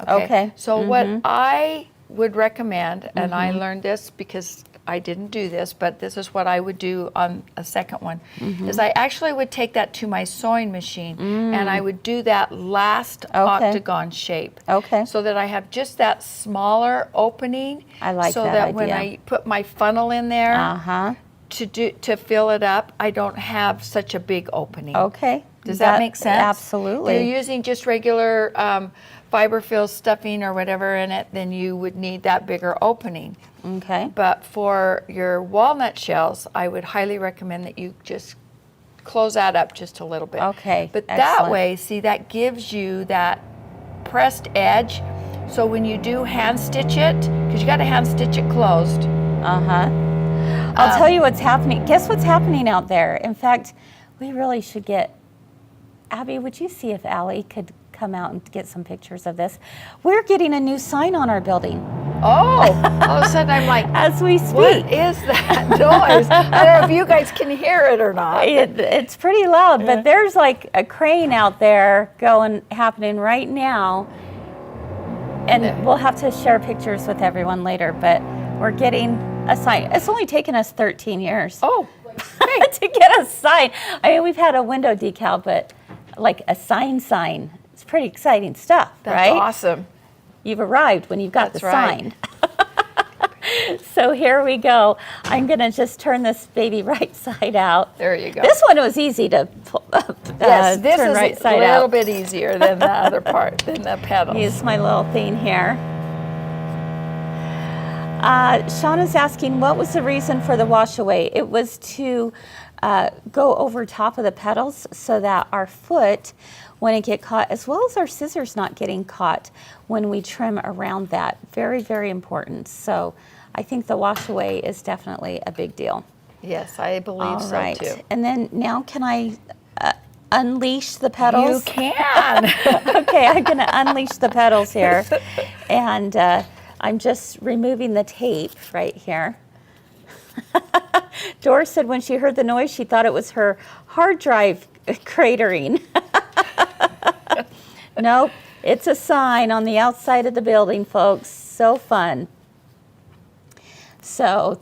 Speaker 2: Okay. So what I would recommend, and I learned this because I didn't do this, but this is what I would do on a second one, is I actually would take that to my sewing machine and I would do that last octagon shape. So that I have just that smaller opening. I like that idea. So that when I put my funnel in there to fill it up, I don't have such a big opening. Does that make sense?
Speaker 1: Absolutely.
Speaker 2: If you're using just regular fiber fill stuffing or whatever in it, then you would need that bigger opening. But for your walnut shells, I would highly recommend that you just close that up just a little bit. But that way, see, that gives you that pressed edge. So when you do hand stitch it, because you got to hand stitch it closed.
Speaker 1: I'll tell you what's happening. Guess what's happening out there? In fact, we really should get, Abby, would you see if Allie could come out and get some pictures of this? We're getting a new sign on our building.
Speaker 2: All of a sudden I'm like,
Speaker 1: as we speak.
Speaker 2: What is that noise? I don't know if you guys can hear it or not.
Speaker 1: It's pretty loud, but there's like a crane out there happening right now. And we'll have to share pictures with everyone later, but we're getting a sign. It's only taken us 13 years. to get a sign. I mean, we've had a window decal, but like a sign. It's pretty exciting stuff, right?
Speaker 2: That's awesome.
Speaker 1: You've arrived when you've got
Speaker 2: That's
Speaker 1: the
Speaker 2: right.
Speaker 1: sign. So here we go. I'm going to just turn this baby right side out.
Speaker 2: There you go.
Speaker 1: This one was easy to
Speaker 2: Yes, this
Speaker 1: turn
Speaker 2: is
Speaker 1: right
Speaker 2: a
Speaker 1: side
Speaker 2: little
Speaker 1: out.
Speaker 2: bit easier than the other part, than the petals.
Speaker 1: Use my little thing here. Sean is asking, what was the reason for the wash away? It was to go over top of the petals so that our foot wouldn't get caught, as well as our scissors not getting caught when we trim around that. Very, very important. So I think the wash away is definitely a big deal.
Speaker 2: Yes, I believe
Speaker 1: All
Speaker 2: so
Speaker 1: right.
Speaker 2: too.
Speaker 1: And then now can I unleash the petals?
Speaker 2: You can.
Speaker 1: Okay, I'm going to unleash the petals here. And I'm just removing the tape right here. Doris said when she heard the noise, she thought it was her hard drive cratering. Nope, it's a sign on the outside of the building, folks. So fun. So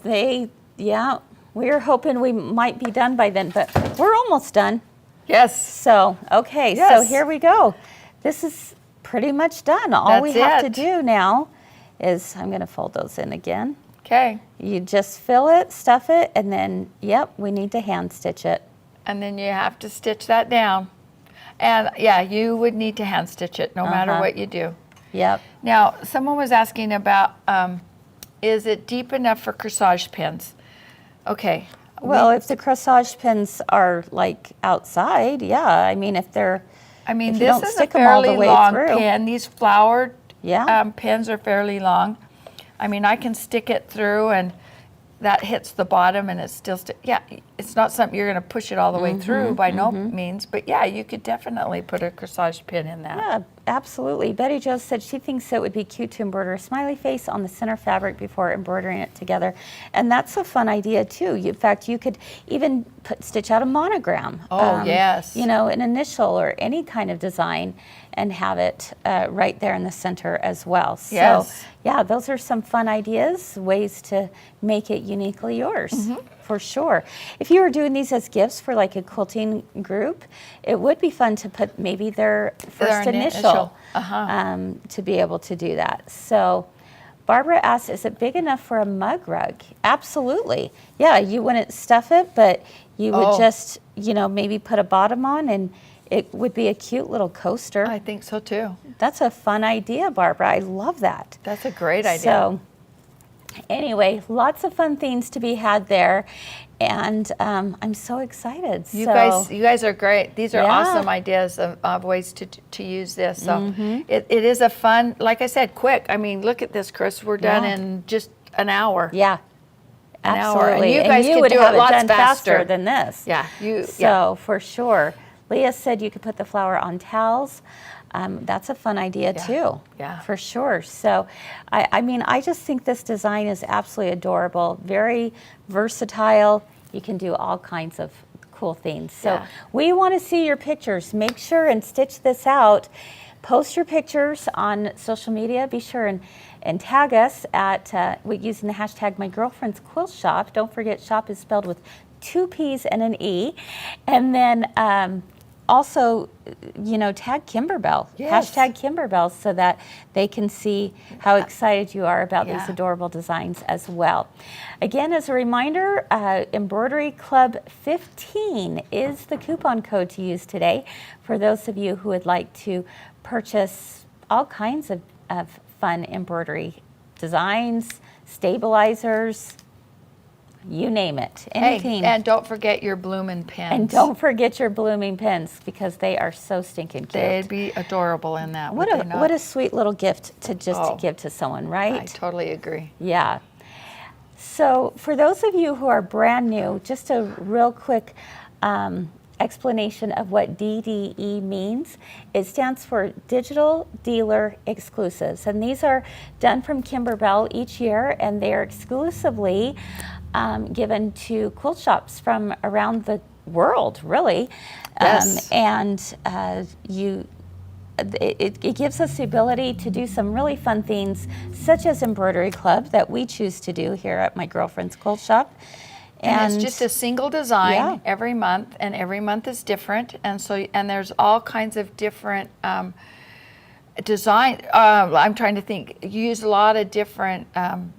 Speaker 1: we're hoping we might be done by then, but we're almost done.
Speaker 2: Yes.
Speaker 1: So, okay, so
Speaker 2: Yes.
Speaker 1: here we go. This is pretty much done. All we
Speaker 2: That's
Speaker 1: have to
Speaker 2: it.
Speaker 1: do now is, I'm going to fold those in again.
Speaker 2: Okay.
Speaker 1: You just fill it, stuff it, and then, yep, we need to hand stitch it.
Speaker 2: And then you have to stitch that down. And yeah, you would need to hand stitch it no matter what you do.
Speaker 1: Yep.
Speaker 2: Now, someone was asking about, is it deep enough for corsage pins? Okay.
Speaker 1: Well, if the corsage pins are like outside, yeah. I mean, if
Speaker 2: I mean,
Speaker 1: if you
Speaker 2: this
Speaker 1: don't
Speaker 2: is a
Speaker 1: stick 'em all the
Speaker 2: fairly
Speaker 1: way
Speaker 2: long
Speaker 1: through.
Speaker 2: pin. These flowered
Speaker 1: Yeah.
Speaker 2: pins are fairly long. I mean, I can stick it through and that hits the bottom and it's still, yeah, it's not something you're going to push it all the way through by no means, but yeah, you could definitely put a corsage pin in that.
Speaker 1: Yeah, absolutely. Betty Jo said she thinks it would be cute to embroider a smiley face on the center fabric before embroidering it together. And that's a fun idea too. In fact, you could even stitch out a monogram.
Speaker 2: Oh, yes.
Speaker 1: You know, an initial or any kind of design and have it right there in the center as well. So,
Speaker 2: Yes.
Speaker 1: yeah, those are some fun ideas, ways to make it uniquely yours. For sure. If you were doing these as gifts for like a quilting group, it would be fun to put maybe their first initial to be able to do that. So Barbara asked, is it big enough for a mug rug? Absolutely. Yeah, you wouldn't stuff it, but you would just, you know, maybe put a bottom on and it would be a cute little coaster.
Speaker 2: I think so too.
Speaker 1: That's a fun idea, Barbara. I love that.
Speaker 2: That's a great idea.
Speaker 1: So anyway, lots of fun things to be had there, and I'm so excited.
Speaker 2: You guys are great. These are
Speaker 1: Yeah.
Speaker 2: awesome ideas of ways to use this. So it is a fun, like I said, quick. I mean, look at this, Chris. We're done in just an hour.
Speaker 1: Yeah,
Speaker 2: An hour. And
Speaker 1: absolutely.
Speaker 2: you guys could
Speaker 1: would
Speaker 2: do
Speaker 1: have
Speaker 2: it lots
Speaker 1: done
Speaker 2: faster.
Speaker 1: than this.
Speaker 2: Yeah.
Speaker 1: So for sure. Leah said you could put the flower on towels. That's a fun idea too.
Speaker 2: Yeah.
Speaker 1: For sure. So, I mean, I just think this design is absolutely adorable, very versatile. You can do all kinds of cool things. So
Speaker 2: Yeah.
Speaker 1: we want to see your pictures. Make sure and stitch this out. Post your pictures on social media. Be sure and tag us at using the hashtag #MyGirlfriend'sQuiltShop. Don't forget, shop is spelled with 2 P's and an E. And then also, you know, tag Kimberbell,
Speaker 2: Yes.
Speaker 1: hashtag Kimberbell, so that they can see how excited you are about these
Speaker 2: Yeah.
Speaker 1: adorable designs as well. Again, as a reminder, Embroidery Club 15 is the coupon code to use today for those of you who would like to purchase all kinds of fun embroidery designs, stabilizers, you name it, anything.
Speaker 2: Hey, and don't forget your bloomin' pins.
Speaker 1: And don't forget your blooming pins because they are so stinking cute.
Speaker 2: They'd be adorable in that.
Speaker 1: What a sweet little gift to to give to someone, right?
Speaker 2: I totally agree.
Speaker 1: Yeah. So for those of you who are brand new, just a real quick explanation of what DDE means. It stands for Digital Dealer Exclusives, and these are done from Kimberbell each year, and they are exclusively given to quilt shops from around the world, really.
Speaker 2: Yes.
Speaker 1: It gives us the ability to do some really fun things, such as Embroidery Club that we choose to do here at My Girlfriend's Quilt Shop.
Speaker 2: And it's just a single design
Speaker 1: Yeah.
Speaker 2: every month, and every month is different. And so, and there's all kinds of different design. I'm trying to think. You use a lot of different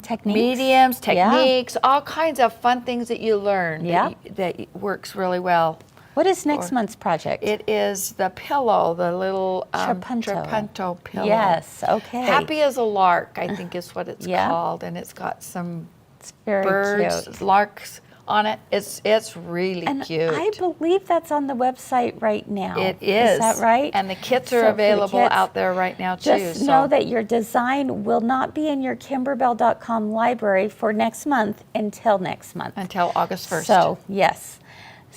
Speaker 1: Techniques.
Speaker 2: mediums,
Speaker 1: Yeah.
Speaker 2: techniques, all kinds of fun things that you learn
Speaker 1: Yeah.
Speaker 2: that works really well.
Speaker 1: What is next month's project?
Speaker 2: It is the pillow, the little
Speaker 1: Trapunto.
Speaker 2: pillow.
Speaker 1: Yes, okay.
Speaker 2: Happy as a lark, I think is what it's
Speaker 1: Yeah.
Speaker 2: called, and it's got some
Speaker 1: It's very
Speaker 2: birds,
Speaker 1: cute.
Speaker 2: larks on it. It's really
Speaker 1: And
Speaker 2: cute.
Speaker 1: I believe that's on the website right now.
Speaker 2: It is.
Speaker 1: Is that right?
Speaker 2: And the kits
Speaker 1: So
Speaker 2: are
Speaker 1: for the
Speaker 2: available
Speaker 1: kits,
Speaker 2: out there right now too.
Speaker 1: Just know that your design will not be in your kimberbell.com library for next month until next month.
Speaker 2: Until August 1st.
Speaker 1: So, yes.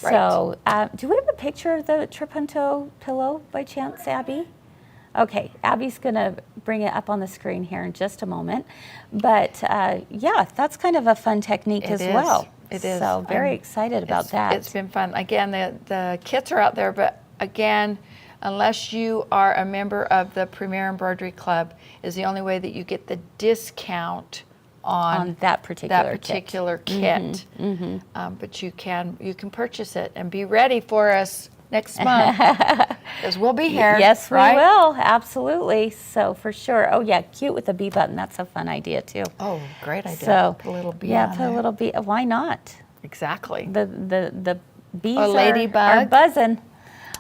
Speaker 2: Right.
Speaker 1: So, do we have a picture of the Trapunto pillow by chance, Abby? Okay, Abby's going to bring it up on the screen here in just a moment. But yeah, that's kind of a fun technique as well.
Speaker 2: It is.
Speaker 1: So, very excited about that.
Speaker 2: It's been fun. Again, the kits are out there, but again, unless you are a member of the Premier Embroidery Club, is the only way that you get the discount on
Speaker 1: that particular
Speaker 2: kit. But you can purchase it and be ready for us next month, because we'll be here.
Speaker 1: Yes, we
Speaker 2: right?
Speaker 1: will. Absolutely. So for sure. Oh yeah, cute with a bee button. That's a fun idea too.
Speaker 2: Oh, great idea.
Speaker 1: So
Speaker 2: Put a little bee
Speaker 1: yeah,
Speaker 2: on
Speaker 1: put
Speaker 2: there.
Speaker 1: a little bee. Why not?
Speaker 2: Exactly.
Speaker 1: The bees
Speaker 2: A ladybug.
Speaker 1: are buzzing.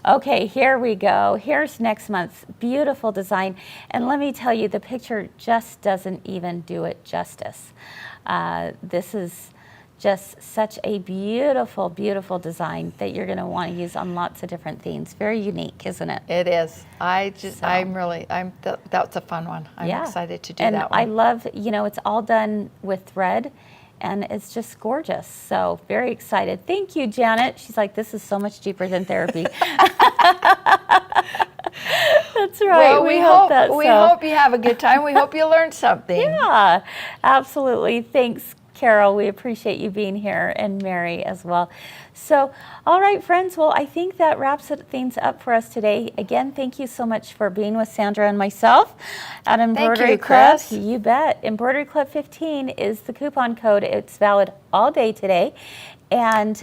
Speaker 1: Okay, here we go. Here's next month's beautiful design. And let me tell you, the picture just doesn't even do it justice. This is just such a beautiful, beautiful design that you're going to want to use on lots of different themes. Very unique, isn't it?
Speaker 2: It is. That's a fun one. I'm excited to do that one.
Speaker 1: I love, it's all done with thread. And it's just gorgeous. So very excited. Thank you, Janet. She's like, this is so much cheaper than therapy. That's right.
Speaker 2: Well, we hope you have a good time. We hope you learned something.
Speaker 1: Yeah, absolutely. Thanks, Carol. We appreciate you being here, and Mary as well. So, all right, friends. Well, I think that wraps things up for us today. Again, thank you so much for being with Sandra and myself at Embroidery Club.
Speaker 2: Chris.
Speaker 1: You bet. Embroidery Club 15 is the coupon code. It's valid all day today. And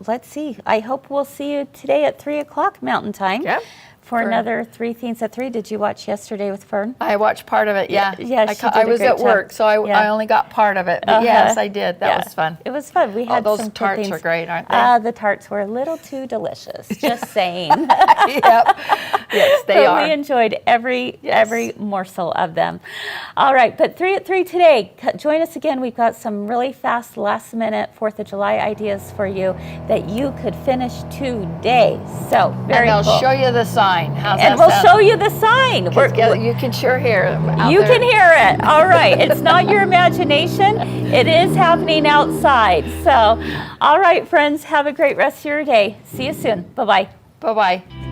Speaker 1: let's see. I hope we'll see you today at 3 o'clock Mountain Time.
Speaker 2: Yep.
Speaker 1: For another 3 Themes at 3. Did you watch yesterday with Fern?
Speaker 2: I watched part of it, yeah.
Speaker 1: Yeah, she did
Speaker 2: I
Speaker 1: a
Speaker 2: was
Speaker 1: great
Speaker 2: at work,
Speaker 1: job.
Speaker 2: so I only got part of it. But yes, I did. That was fun.
Speaker 1: It was fun. We had
Speaker 2: those
Speaker 1: some good
Speaker 2: tarts
Speaker 1: things.
Speaker 2: are great, aren't they?
Speaker 1: The tarts were a little too delicious, just saying.
Speaker 2: Yep. Yes, they
Speaker 1: But
Speaker 2: are.
Speaker 1: we enjoyed every morsel of them. All right, but 3 at 3 today. Join us again. We've got some really fast, last-minute 4th of July ideas for you that you could finish today. So, very
Speaker 2: and they'll
Speaker 1: cool.
Speaker 2: show you the sign. How's
Speaker 1: And
Speaker 2: that
Speaker 1: we'll
Speaker 2: sound?
Speaker 1: show you the sign.
Speaker 2: You can sure hear them out
Speaker 1: You
Speaker 2: there.
Speaker 1: can hear it. All right. It's not your imagination. It is happening outside. So, all right, friends, have a great rest of your day. See you soon. Bye-bye.
Speaker 2: Bye-bye.